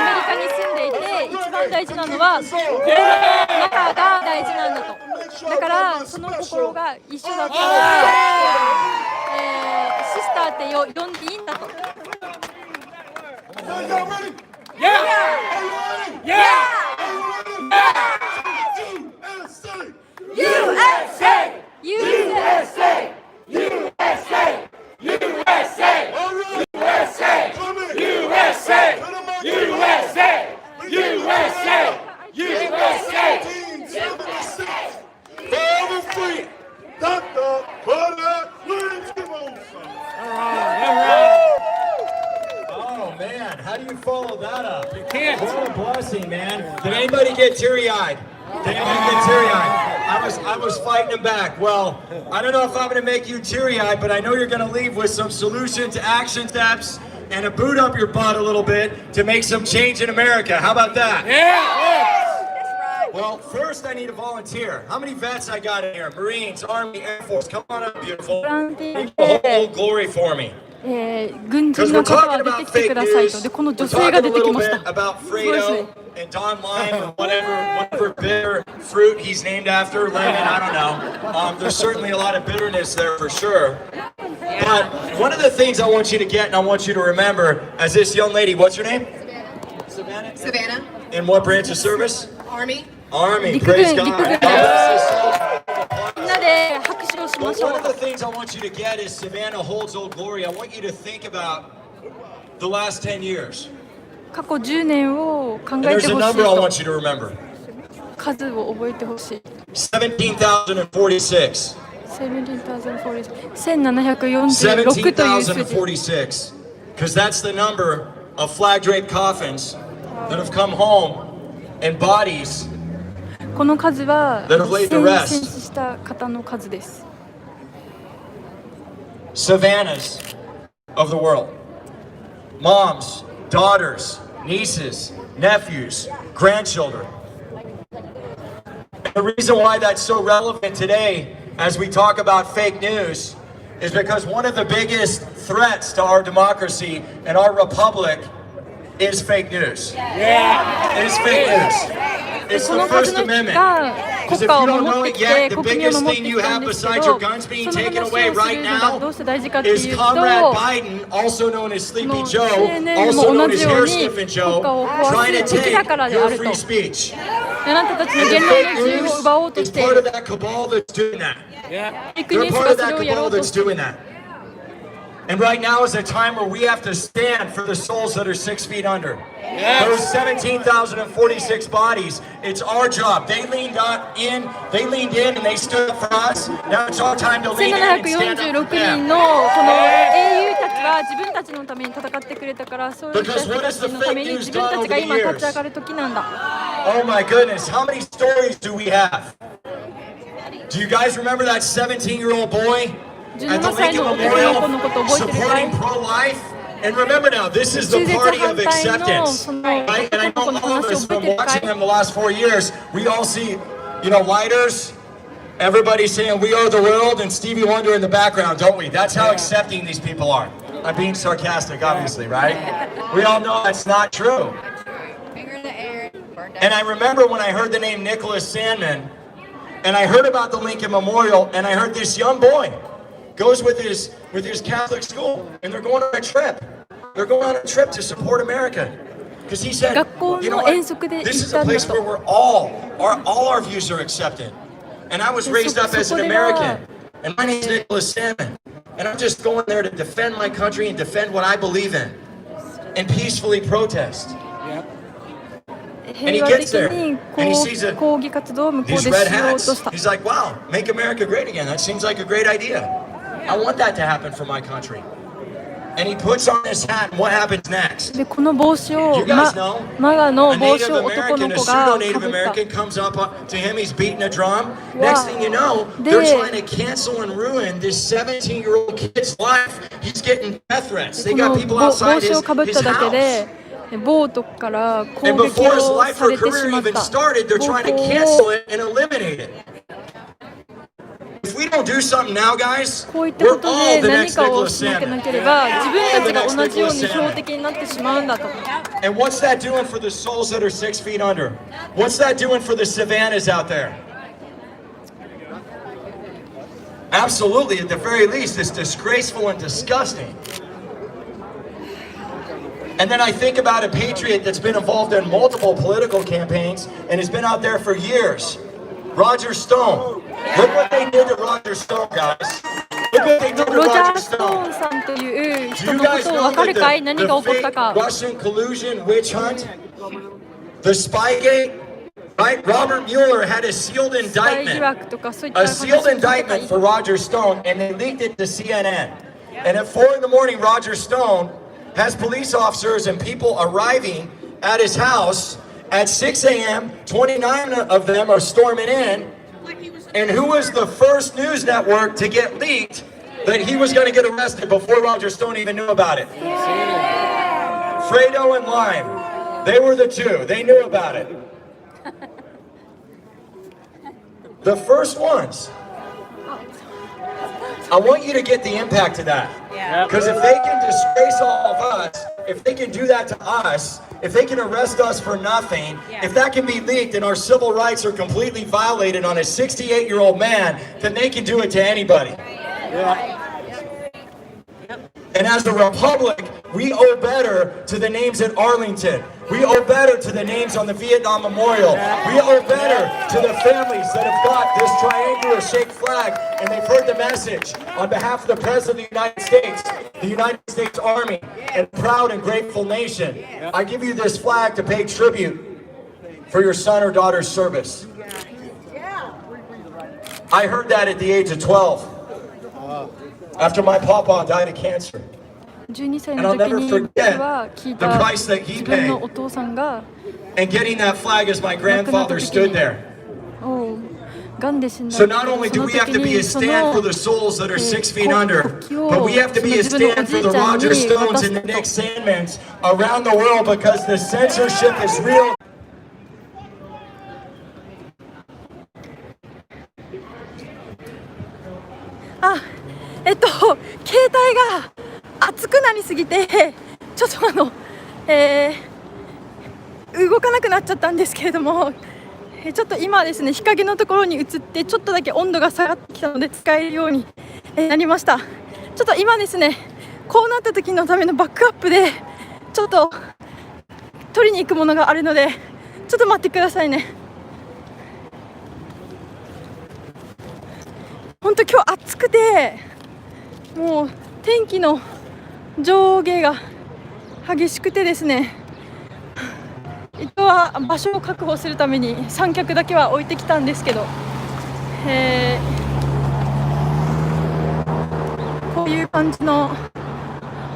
メリカに住んでいて一番大事なのは心の中が大事なんだと。だからその心が一緒だったら、シスターって呼んでいいんだと。Oh man, how do you follow that up? You can't. What a blessing, man. Did anybody get teary-eyed? Did anybody get teary-eyed? I was fighting them back. Well, I don't know if I'm going to make you teary-eyed, but I know you're going to leave with some solution to action steps and a boot up your butt a little bit to make some change in America. How about that? Yeah. Well, first I need a volunteer. How many vets I got in here? Marines, Army, Air Force. Come on up, beautiful. Hold glory for me. 軍人の方は出てきてくださいと。で、この女性が出てきました。すごいですね。 And Don Lime, whatever bitter fruit he's named after, lemon, I don't know. There's certainly a lot of bitterness there for sure. But one of the things I want you to get and I want you to remember, as this young lady, what's her name? Savannah. Savannah. In what branch of service? Army. Army, praise God. One of the things I want you to get is Savannah holds Old Glory. I want you to think about the last 10 years. 過去10年を考え And て there's a ほしい number I と。 want you to remember. 数を覚えてほしい。17,046. 1746という数字。17,046. Because that's the number of flag draped coffins that have come home and bodies この数は that have laid to rest. 戦死した方の数です。Savannahs of the world. Moms, daughters, nieces, nephews, grandchildren. And the reason why that's so relevant today as we talk about fake news is because one of the biggest threats to our democracy and our republic is fake news. It is fake news. It's the First Amendment. Because if you don't know it yet, the biggest thing you have besides your guns being taken away right now is Comrade Biden, also known as Sleepy Joe, also known as Hair Sniffing Joe, trying to take your free speech. And the fake news is part of that cabal that's doing that. They're part of that cabal that's doing that. And right now is a time where we have to stand for the souls that are 6 feet under. Those 17,046 bodies, it's our job. They leaned in and they stood up for us. Now it's our time to lean in and stand up for them. のこの英雄たちは自分たちのために戦ってくれたから、そういう人たちのために自分たちが今立ち上がる時なんだ。Oh my goodness, how many stories do we have? Do you guys remember that 17-year-old boy at the Lincoln Memorial supporting pro-life? And remember now, this is the party of acceptance, right? And I know all of us from watching them the last 4 years, we all see, lighters, everybody saying we are the world, and Stevie Wonder in the background, don't we? That's how accepting these people are. I'm being sarcastic, obviously, right? We all know that's not true. And I remember when I heard the name Nicholas Sandmann, and I heard about the Lincoln Memorial, and I heard this young boy goes with his Catholic school, and they're going on a trip. They're going on a trip to support America. Because he said, you know what? This is a place where all our views are accepted. And I was raised up as an American, and my name is Nicholas Sandmann, and I'm just going there to defend my country and defend what I believe in, and peacefully protest. And he gets there, and he sees these red hats. He's like, wow, make America great again. That seems like a great idea. I want that to happen for my country. And he puts on this hat, and what happens next? でこの帽子を You guys know? マガの A 帽 Native 子を男の American, a 子が pseudo Native かぶった American comes up to him, he's beating a drum. Next thing you know, they're trying to cancel and ruin this 17-year-old kid's life. He's getting death threats. They こ got の people 帽 outside 子をかぶっ his ただけ house. で暴徒から攻 And 撃 before his を life さ or れてし career まっ even た。 started, they're trying to 暴行 cancel it and eliminate it. If we don't do something now, guys, こういった we're こと all で the 何 next かを Nicholas しなきゃな Sandmann. ければ自分たちが同じように標的になってしまうんだと。 And what's that doing for the souls that are 6 feet under? What's that doing for the Savannahs out there? Absolutely, at the very least, it's disgraceful and disgusting. And then I think about a patriot that's been involved in multiple political campaigns and has been out there for years. Roger Stone. Look what they did to Roger Stone, guys. Look what they did to ロジャ Roger ー・ストー Stone. ンさんという Do 人 you のこ guys とを know 分かるかい？ that 何が起こった the か。 fake Russian collusion witch hunt, the Spygate, right? Robert Mueller had a sealed スパイ疑 indictment, 惑とかそういった a 話 sealed を聞いたかい indictment for Roger Stone, and they leaked it to CNN. And at 4 in the morning, Roger Stone has police officers and people arriving at his house at 6 a.m. 29 of them are storming in. And who was the first news network to get leaked that he was going to get arrested before Roger Stone even knew about it? Fredo and Lime. They were the two. They knew about it. The first ones. I want you to get the impact of that. Because if they can disgrace all of us, if they can do that to us, if they can arrest us for nothing, if that can be leaked and our civil rights are completely violated on a 68-year-old man, then they can do it to anybody. And as a republic, we owe better to the names at Arlington. We owe better to the names on the Vietnam Memorial. We owe better to the families that have got this triangular shaped flag and they've heard the message on behalf of the President of the United States Army, and proud and grateful nation. I give you this flag to pay tribute for your son or daughter's service. I heard that at the age of 12, after my papa died of cancer. 12歳の時に僕は聞いた自分のお父さんが And getting that flag as my grandfather stood there. がんで死んだ。 So not only do we have to be a stand for the souls that are 6 feet under, but we have to be a stand for the Roger Stones and the Nick Sandmans around the world because the censorship is real. 携帯が熱くなりすぎてちょっと動かなくなっちゃったんですけれども、ちょっと今ですね日陰のところに移ってちょっとだけ温度が下がってきたので使えるようになりました。ちょっと今ですねこうなった時のためのバックアップでちょっと取りに行くものがあるのでちょっと待ってくださいね。本当今日暑くてもう天気の上下が激しくてですね、人は場所を確保するために三脚だけは置いてきたんですけど、こういう感じの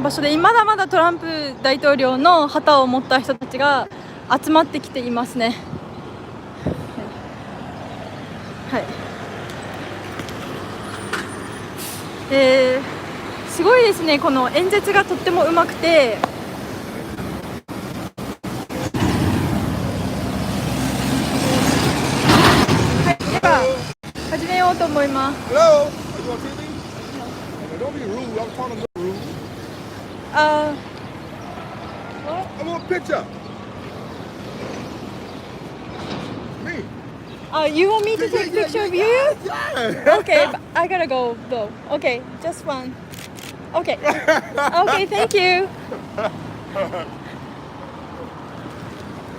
場所でまだまだトランプ大統領の旗を持った人たちが集まってきていますね。はい、すごいですね。この演説がとってもうまくて、はい、では始めようと思います。Hello? Are you on TV? Don't be rude. I'm trying to look rude. What? I want a picture. Me. You want me to take a picture of you? Yeah. Okay, but I gotta go though. Okay, just one. Okay. Okay, thank you.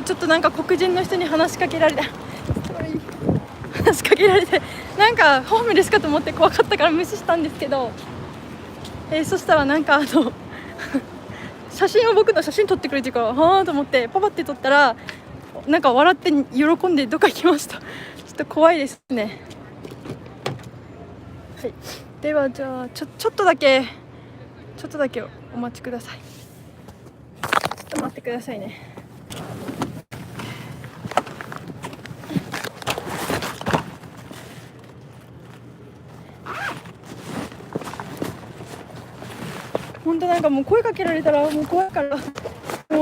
ちょっとなんか黒人の人に話しかけられてなんかホームレスかと思って怖かったから無視したんですけど、そしたらなんか僕の写真撮ってくれてるからはあと思ってパパって撮ったらなんか笑って喜んでどっか行きました。ちょっと怖いですね。はい、ではじゃあちょっとだけお待ちください。ちょっと待ってくださいね。本当なんかもう声かけられたらもう怖いからも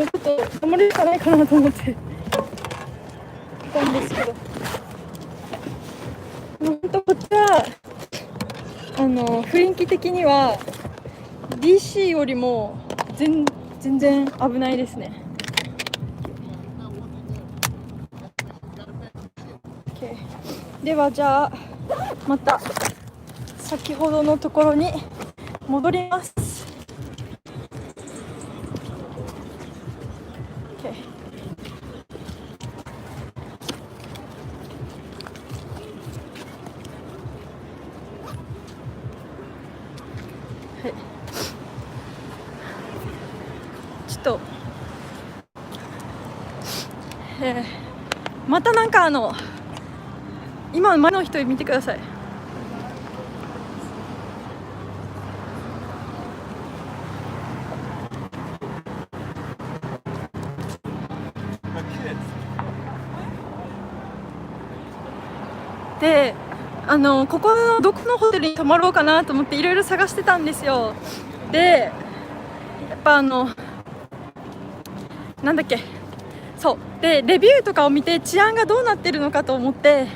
うちょっと頑張るしかないかなと思って来たんですけど、本当こっちは雰囲気的には DC よりも全然危ないですね。Okay. ではじゃあまた先ほどのところに戻ります。Okay. はい。ちょっと、またなんか今前の人見てください。で、ここのどこのホテルに泊まろうかなと思っていろいろ探してたんですよ。で、やっぱなんだっけ、そうでレビューとかを見て治安がどうなってるのかと思って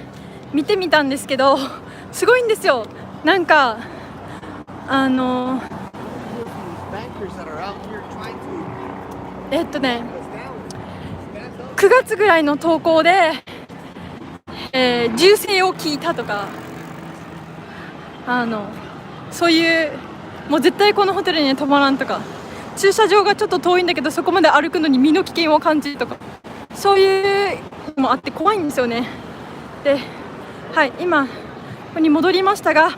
見てみたんですけど、すごいんですよ。なんか9月ぐらいの投稿で、銃声を聞いたとか、そういうもう絶対このホテルに泊まらんとか、駐車場がちょっと遠いんだけどそこまで歩くのに身の危険を感じるとか、そういうのもあって怖いんですよね。で、はい、今ここに戻りましたが、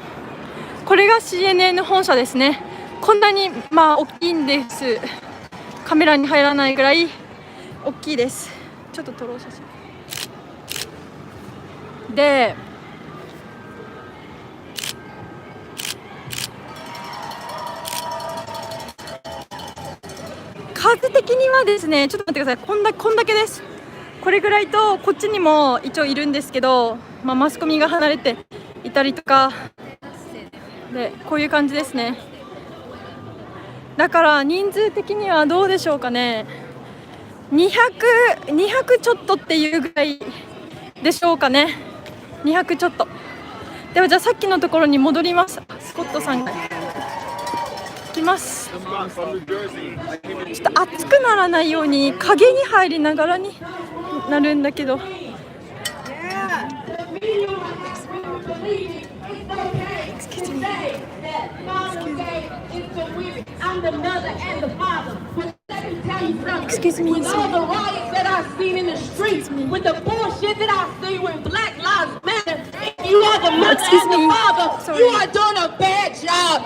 これが CNN 本社ですね。こんなに大きいんです。カメラに入らないぐらい大きいです。ちょっと撮ろう写真。で、数的にはですね、ちょっと待ってください、こんだけです。これぐらいと、こっちにも一応いるんですけど、マスコミが離れていたりとかで、こういう感じですね。だから人数的にはどうでしょうかね、200ちょっとっていうぐらいでしょうかね。200ちょっとでは、じゃあさっきのところに戻ります。スコットさんが来ます。ちょっと暑くならないように影に入りながらになるんだけど、Excuse me. With all the riots that I've seen in the streets, with the bullshit that I see with Black Lives Matter, if you are the mother and the father, you are doing a bad job.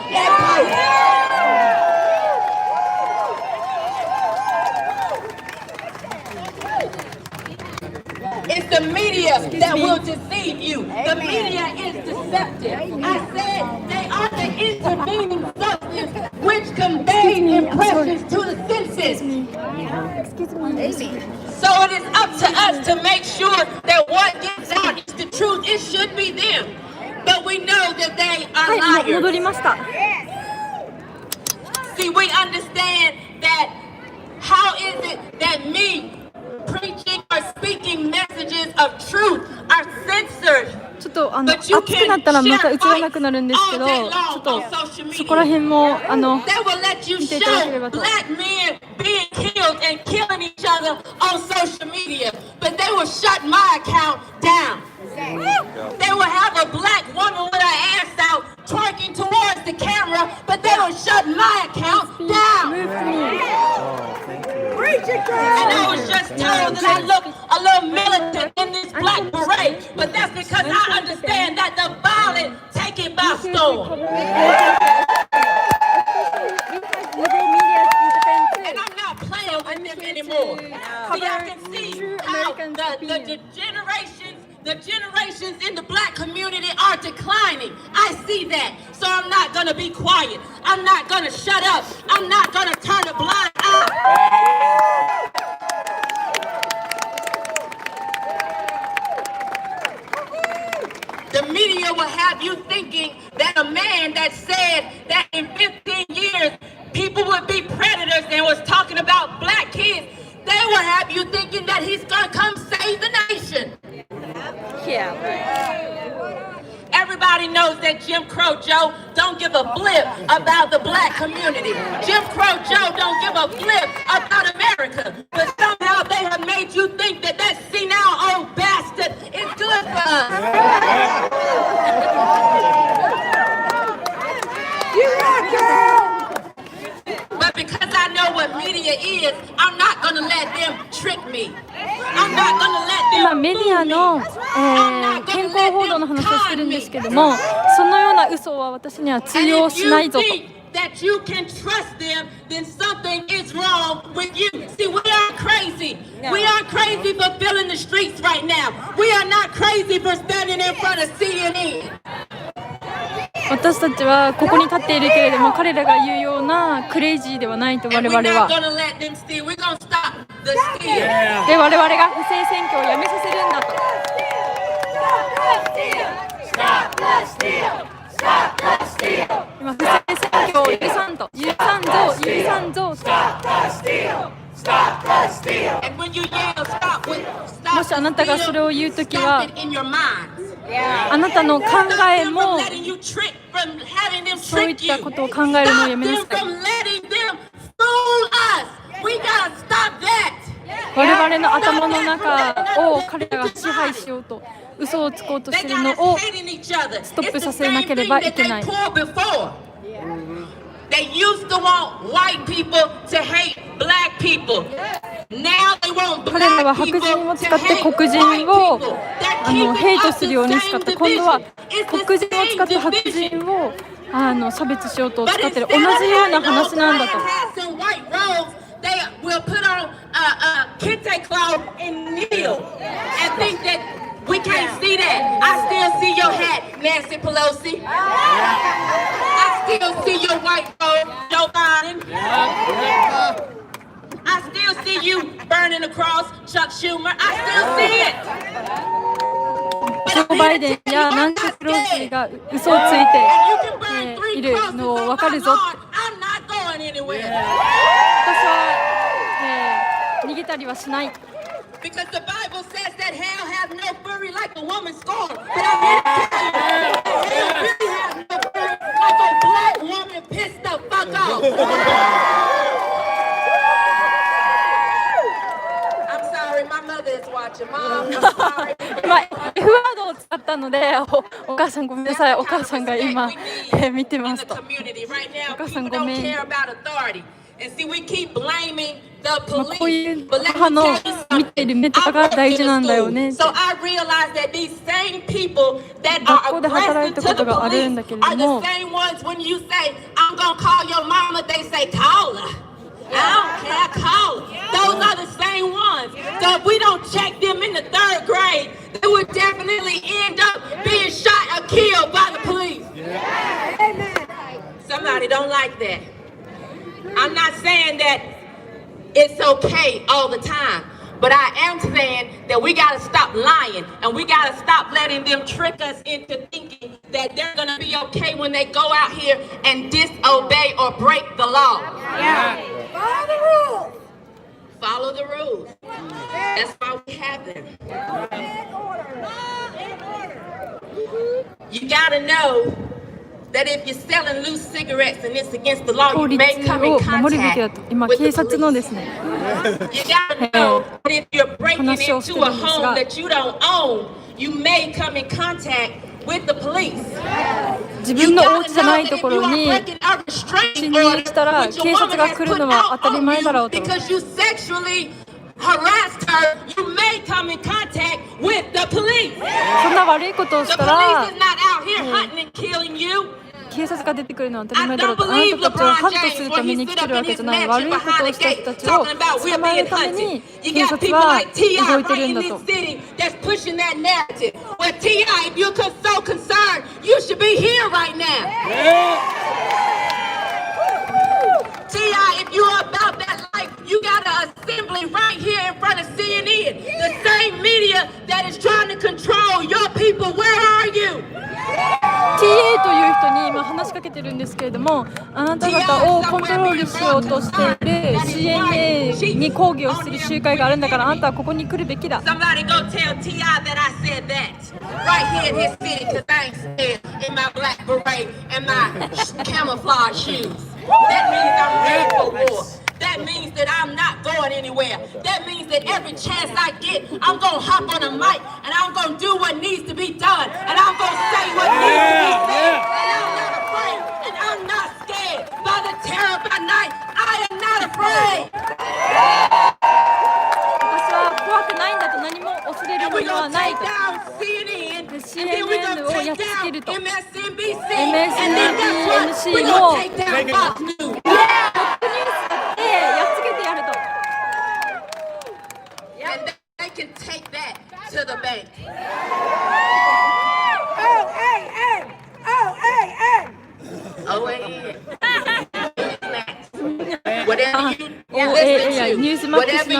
It's the media that will deceive you. The media is deceptive. I said they are the intervening substance which conveys impressions to the senses. So it is up to us to make sure that what gets out is the truth. It should be them. But we know that they are liars. 戻りました。See, we understand that how is it that me preaching or speaking messages of truth are censored? ちょっと暑くなったらまた映らなくなるんですけど、ちょっとそこら辺も見ていただければと。Black men being killed and killing each other on social media, but they will shut my account down. They will have a black woman with her ass out twerking towards the camera, but they will shut my account down. And I was just told that I look a little militant in this black beret, but that's because I understand that the violent take it by storm. And I'm not playing with them anymore. See, I can see how the generations in the black community are declining. I see that. So I'm not going to be quiet. I'm not going to shut up. I'm not going to turn a blind eye. The media will have you thinking that a man that said that in 15 years people would be predators and was talking about black kids, they will have you thinking that he's going to come save the nation. Yeah, Everybody knows that Jim Crow Joe don't give a flip about the black community. Jim Crow Joe don't give a flip about America. But somehow they have made you think that that senile old bastard is good for us. But because I know what media is, I'm not going to let them trick me. I'm not going to let them 今メディアの、健康報道の話をしてるんですけども、そのような嘘は私には通用しないぞと。that you can trust them, then something is wrong with you. See, we aren't crazy. No. We aren't crazy for filling the streets right now. We are not crazy for standing in front of CNN. 私たちはここに立っているけれども、彼らが言うようなクレイジーではないと我々は。で、我々が不正選挙をやめさせるんだと。今、不正選挙を許さんと、許さんぞと。もしあなたがそれを言うときは、あなたの考えもそういったことを考えるのをやめなさい。我々の頭の中を彼らが支配しようと嘘をつこうとしているのをストップさせなければいけない。They used to want white people to hate black people. Now they want black people to hate white people. 彼らは白人を使って黒人をヘイトするように使った。今度は黒人を使って白人を差別しようと使っている。同じような話なんだと。They will put on kente cloth and kneel and think that We can't see that. I still see your hat, Nancy Pelosi. I still see your white robe, Joe Biden. I still see you burning the cross, Chuck Schumer. I still see it. ジョー・バイデンやナンシー・ペロシが嘘をついて、いるのを分かるぞ。私は、逃げたりはしない。Because the Bible says that hell has no fury like a woman scorned. But I'm here to tell you, hell really has no fury like a black woman pissed the fuck off. I'm sorry, my mother is watching. Mom, I'm sorry. 今 F ワードを使ったので、お母さんごめんなさい。お母さんが今見てますと。お母さんごめん。こういう母の見ている目とかが大事なんだよね。学校で働いたことがあるんだけれども、I don't care, call them. Those are the same ones. So if we don't check them in the 3rd grade, they would definitely end up being shot or killed by the police. Somebody don't like that. I'm not saying that it's okay all the time, but I am saying that we gotta stop lying and we gotta stop letting them trick us into thinking that they're gonna be okay when they go out here and disobey or break the law. Yeah. Follow the rules. Follow the rules. That's why we have them. You gotta know that if you're selling loose cigarettes and it's against the law, you may come in contact with the police. You gotta know that if you're breaking into a home that you don't own, you may come in contact with the police. 自分のお家じゃないところに侵入したら警察が来るのは当たり前だろうと。Because you sexually harassed her, you may come in contact with the police. そんな悪いことをしたら、The police is not out here hunting and killing you. 警察が出てくるのは当たり前だろうと。あなたたちをハントするために来てるわけじゃない。悪いことをした人たちを捕まえるために警察は動いてるんだと。That's pushing that narrative. Well, T.I., if you're so concerned, you should be here right now. T.I., if you're about that life, you got an assembly right here in front of CNN. The same media that is trying to control your people. Where are you? TA という人に今話しかけてるんですけれども、あなた方をコントロールしようとしている CNA に抗議をする集会があるんだから、あなたはここに来るべきだ。Somebody go tell T.I. that I said that right here in his city, because I ain't scared in my black beret and my camouflage shoes. That means I'm ready for war. That means that I'm not going anywhere. That means that every chance I get, I'm going to hop on a mic and I'm going to do what needs to be done. And I'm going to say what needs to be said. And I'm not afraid. And I'm not scared by the terror by night. I am not afraid. 私は怖くないんだと、何も恐れるものはないと。CNN をやっつけると。MSNBC もAnd they can take that to the bank. Whatever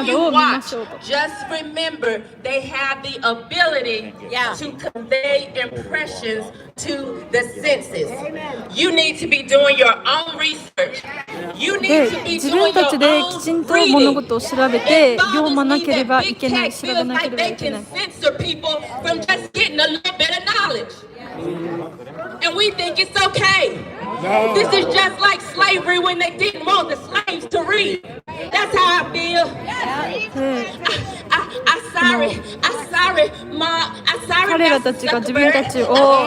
you watch, just remember they have the ability to convey impressions to the senses. You need to be doing your own research. You need to be 自 doing 分た your ちできちん own と物 reading. 事を調べて It 読ま bothers な me ければ that いけない、 big 調べ tech なけ feels れば like いけな they い。 can censor people from just getting a little bit of knowledge. And we think it's okay. This is just like slavery when they didn't want the slaves to read. That's how I feel. I'm sorry, Ma. I'm sorry. 彼らたちが自分たちを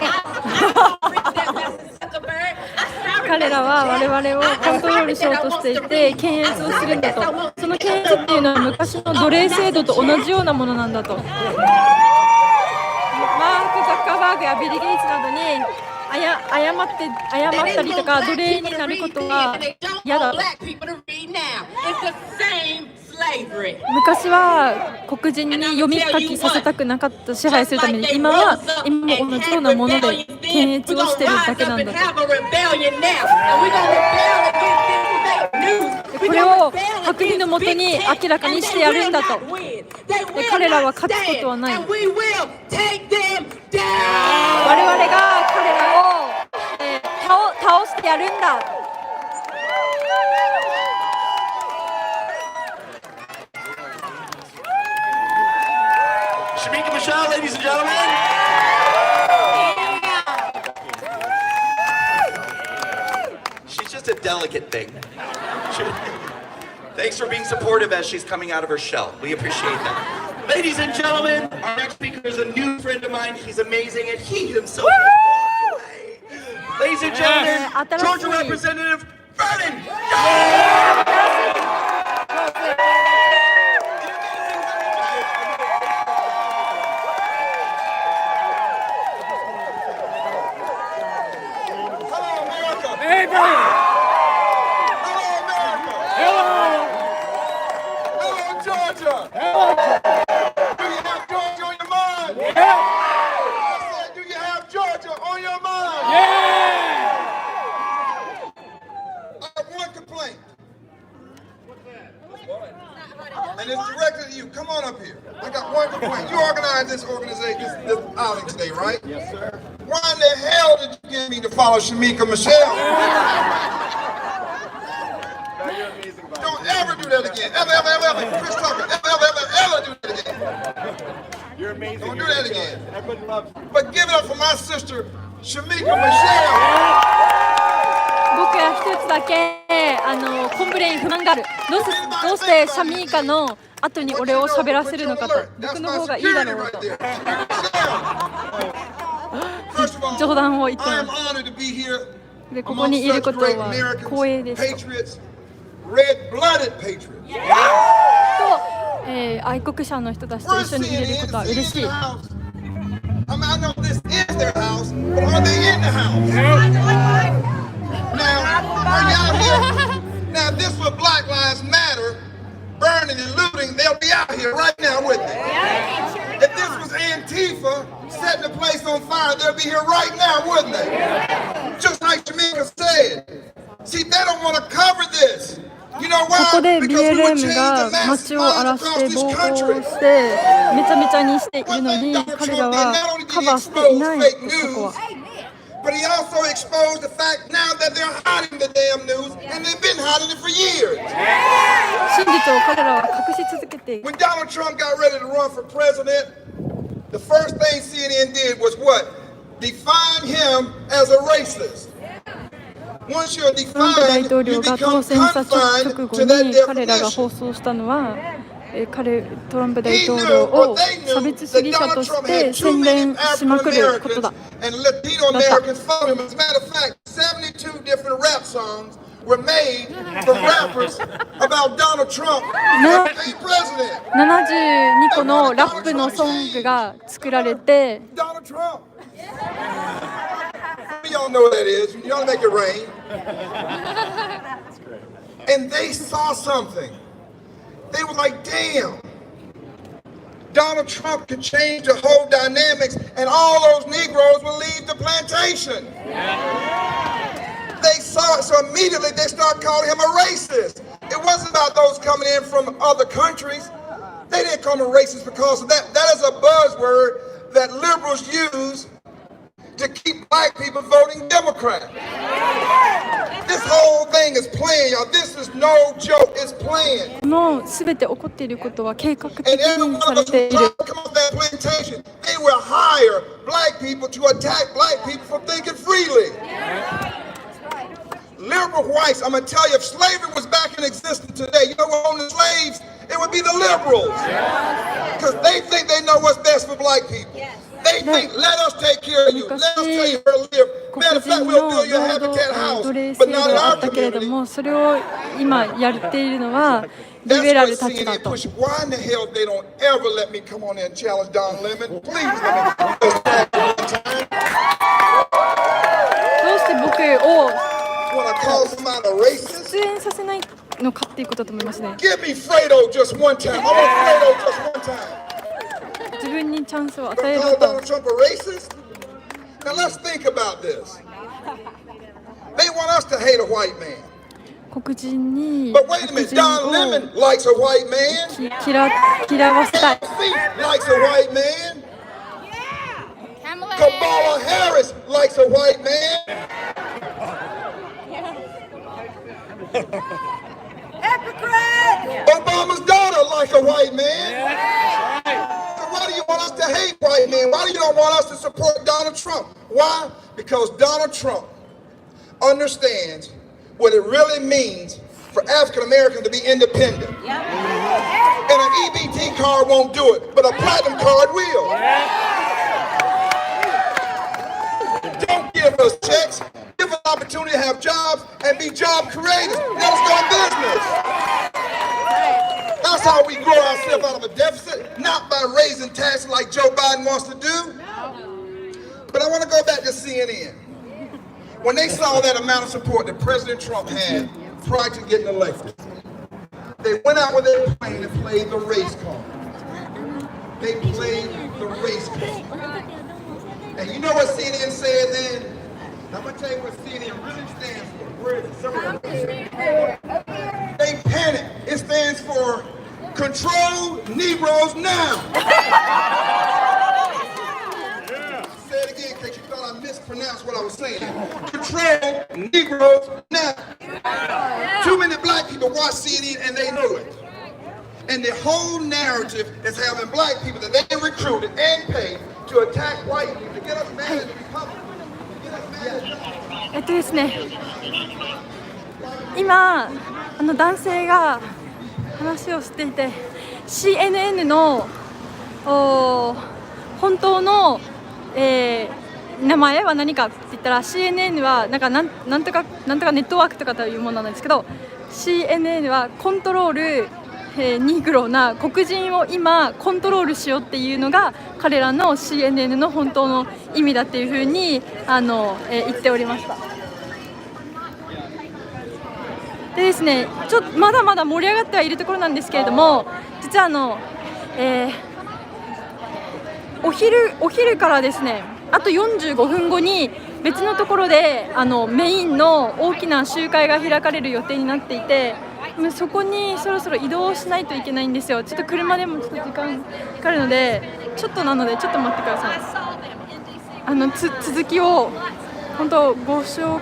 彼らは我々をコントロールしようとしていて検閲をするんだと。その検閲っていうのは昔の奴隷制度と同じようなものなんだと。マーク・ザッカーバーグやビリ・ゲイツなどに謝ったりとか奴隷になることは嫌だ。昔は黒人に読み書きさせたくなかった支配するために、今も同じようなもので検閲をしてるだけなんだと。これを白人のもとに明らかにしてやるんだと。で彼らは勝つことはない。我々が彼らを、倒してやるんだ。Shamika Michelle, ladies and gentlemen. She's just a delicate thing. Thanks for being supportive as she's coming out of her shell. We appreciate that. Ladies and gentlemen, our next speaker is a new friend of mine. He's amazing, and he himself. Ladies and gentlemen, Georgia Representative Vernon. Hey, Brian! Hello, America! Hello! Hello, Georgia! Hello! Do you have Georgia on your mind? Yeah! I said, do you have Georgia on your mind? Yeah! I have one complaint. And it's directed at you. Come on up here. I got one complaint. You organized this outing today, right? Yes, sir. Why in the hell did you get me to follow Shamika Michelle? Don't ever do that again. Ever. Chris Tucker. Ever do that again. You're amazing. Don't do that again. Everybody loves you. But give it up for my sister, Shamika Michelle. 僕は一つだけコンプレイン不満がある。どうしてシャミーカの後に俺を喋らせるのかと。僕の方がいいだろうと。冗談を言ってます。で、ここにいることは光栄ですと。愛国者の人たちと一緒にいれることは嬉しい。Now, this was Black Lives Matter, burning and looting. They'll be out here right now with me. If this was Antifa setting the place on fire, they'll be here right now, wouldn't they? Just like Shamika said. See, they don't want to cover this. You know こ why? こで Because we would BLM change が the mass 街を荒ら minds して across 暴 this 行 country. してめちゃめちゃにしているのに彼らはカバーしていない。そこは。But he also exposed the fact now that they're hiding the damn news, and they've been hiding it for years. 真実を彼らは隠し続けている。 When Donald Trump got ready to run for president, the first thing CNN did was what? Define him as a racist. Once you're トランプ大 defined, 統 you 領が become 当選した直 confined 後 to that に彼らが definition. 放送したのはトランプ大統領を差別主義者として宣伝しまくることだ。 And Latino Americans follow him. As a matter of fact, 72 different rap songs were made from rappers about Donald Trump being president. 72個のラップのソングが作られて Donald Trump. Y'all know what that is. Y'all make it rain. And they saw something. They were like, damn. Donald Trump could change the whole dynamics and all those Negroes will leave the plantation. They saw it, so immediately they started calling him a racist. It wasn't about those coming in from other countries. They didn't call him a racist because of that. That is a buzzword that liberals use to keep black people voting Democrat. This whole thing is planned, y'all. This is no joke. It's planned. この全て起こっていることは計画的 And every に one さ of れ us て who い tried る。 to come off that plantation, they will hire black people to attack black people for thinking freely. Liberal whites, I'm going to tell you, if slavery was back in existence today, you know what owned the slaves? It would be the liberals. Because they think they know what's best for black people. They think, let us take care of you. Let us tell you where to live. 黒 Matter of 人 fact, の we'll 労 build you a 働 habitat house, 奴隷制 but 度 not in があ our ったけれど community. もそれを今やっているのはリ That's ベラ what ルたちだ CNN と。 push. Why in the hell they don't ever let me come on there and challenge Don Lemon? Please let me. どうして僕を When I call somebody a racist, 出演させないのかっていうことだと思いますね。Give me Fredo just one time. I want Fredo just one time. 自分にチャンスを与えろ Don't call と。 Donald Trump a racist? Now let's think about this. They want us to hate a white man. 黒人に But wait a minute, Don Lemon likes a white man. 嫌わせたい。 Likes a white man. Kamala Harris likes a white man. Obama's daughter likes a white man. So why do you want us to hate white men? Why do you don't want us to support Donald Trump? Why? Because Donald Trump understands what it really means for African Americans to be independent. And an EBT card won't do it, but a platinum card will. Don't give us checks. Give us an opportunity to have jobs and be job creators. Let us go in business. That's how we grow ourselves out of a deficit, not by raising taxes like Joe Biden wants to do. But I want to go back to CNN. When they saw that amount of support that President Trump had prior to getting elected, they went out with their plane and played the race card. They played the race card. And you know what CNN said then? I'm going to tell you what CNN really stands for. Where is it? Somewhere. They panic. It stands for Control Negroes Now. Say it again in case you thought I mispronounced what I was saying. Control Negroes Now. Too many black people watch CNN and they know it. And the whole narrative is having black people that they recruited and paid to attack white people to get us mad at the Republicans. ですね、今男性が話をしていて CNN の本当の、名前は何かって言ったら CNN はなんとかネットワークとかというものなんですけど CNN はコントロールニグロな黒人を今コントロールしようっていうのが彼らの CNN の本当の意味だっていうふうに言っておりました。でですね、まだまだ盛り上がってはいるところなんですけれども、実はお昼からですね、あと45分後に別のところでメインの大きな集会が開かれる予定になっていて、そこにそろそろ移動しないといけないんですよ。ちょっと車でもちょっと時間かかるので、ちょっと待ってください。続きを本当ご紹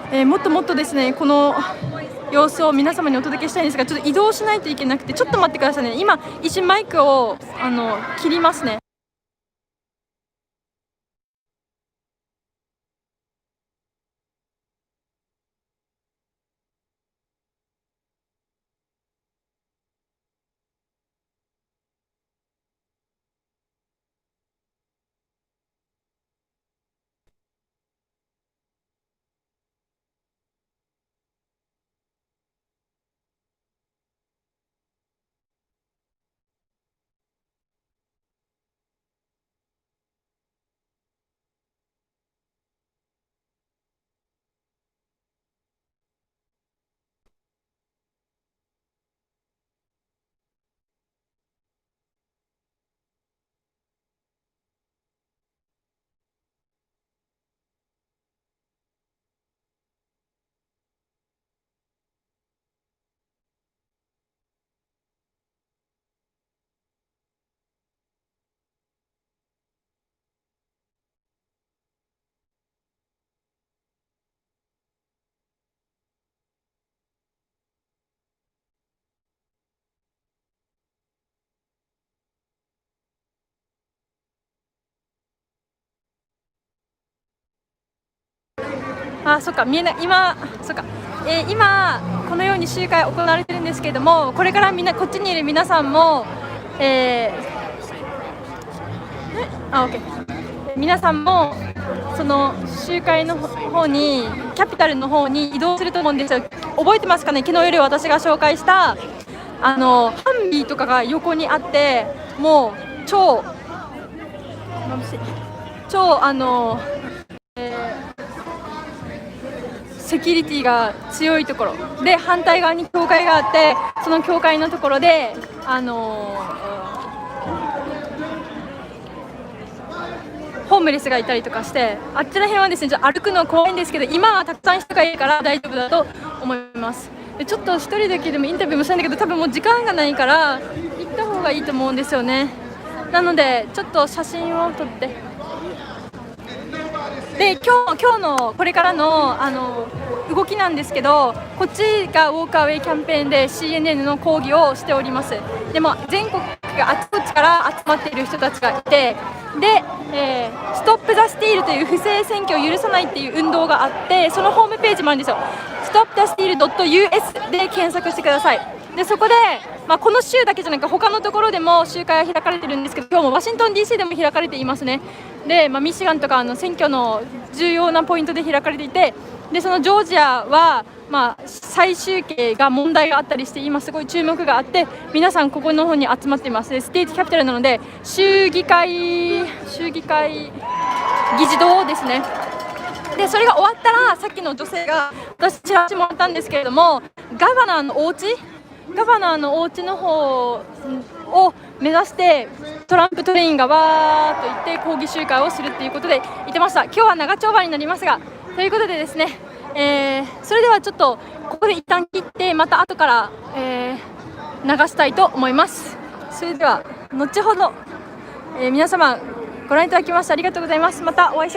介、もっともっとですね、この様子を皆様にお届けしたいんですが、ちょっと移動しないといけなくて、ちょっと待ってくださいね。今一瞬マイクを切りますね。そっか、見えない。今このように集会行われてるんですけれども、これからこっちにいる皆さんも、OK、皆さんもその集会の方にキャピタルの方に移動すると思うんですよ。覚えてますかね？昨日夜私が紹介したハンビーとかが横にあって、もう超セキュリティが強いところで、反対側に教会があって、その教会のところでホームレスがいたりとかして、あっちら辺はですね、ちょっと歩くの怖いんですけど、今はたくさん人がいるから大丈夫だと思います。でちょっと一人だけでもインタビューもしたいんだけど、多分もう時間がないから行った方がいいと思うんですよね。なのでちょっと写真を撮って、で今日のこれからの動きなんですけど、こっちがウォーカーウェイキャンペーンで CNN の抗議をしております。でも全国があちこちから集まっている人たちがいて、で、ストップ・ザ・スティールという不正選挙を許さないっていう運動があって、そのホームページもあるんですよ。stopthesteal.us で検索してください。でそこで、この州だけじゃなく他のところでも集会が開かれてるんですけど、今日もワシントン DC でも開かれていますね。で、ミシガンとか選挙の重要なポイントで開かれていて、でそのジョージアは、再集計が問題があったりして、今すごい注目があって、皆さんここの方に集まっています。でステートキャピタルなので州議会議事堂ですね。でそれが終わったら、さっきの女性が私チラシもらったんですけれども、ガバナーのお家の方を目指してトランプトレインがわーっと行って抗議集会をするということで言ってました。今日は長丁場になりますが、ということでですね、それではちょっとここで一旦切って、また後から、流したいと思います。それでは後ほど、皆様ご覧いただきましてありがとうございます。またお会いしましょう。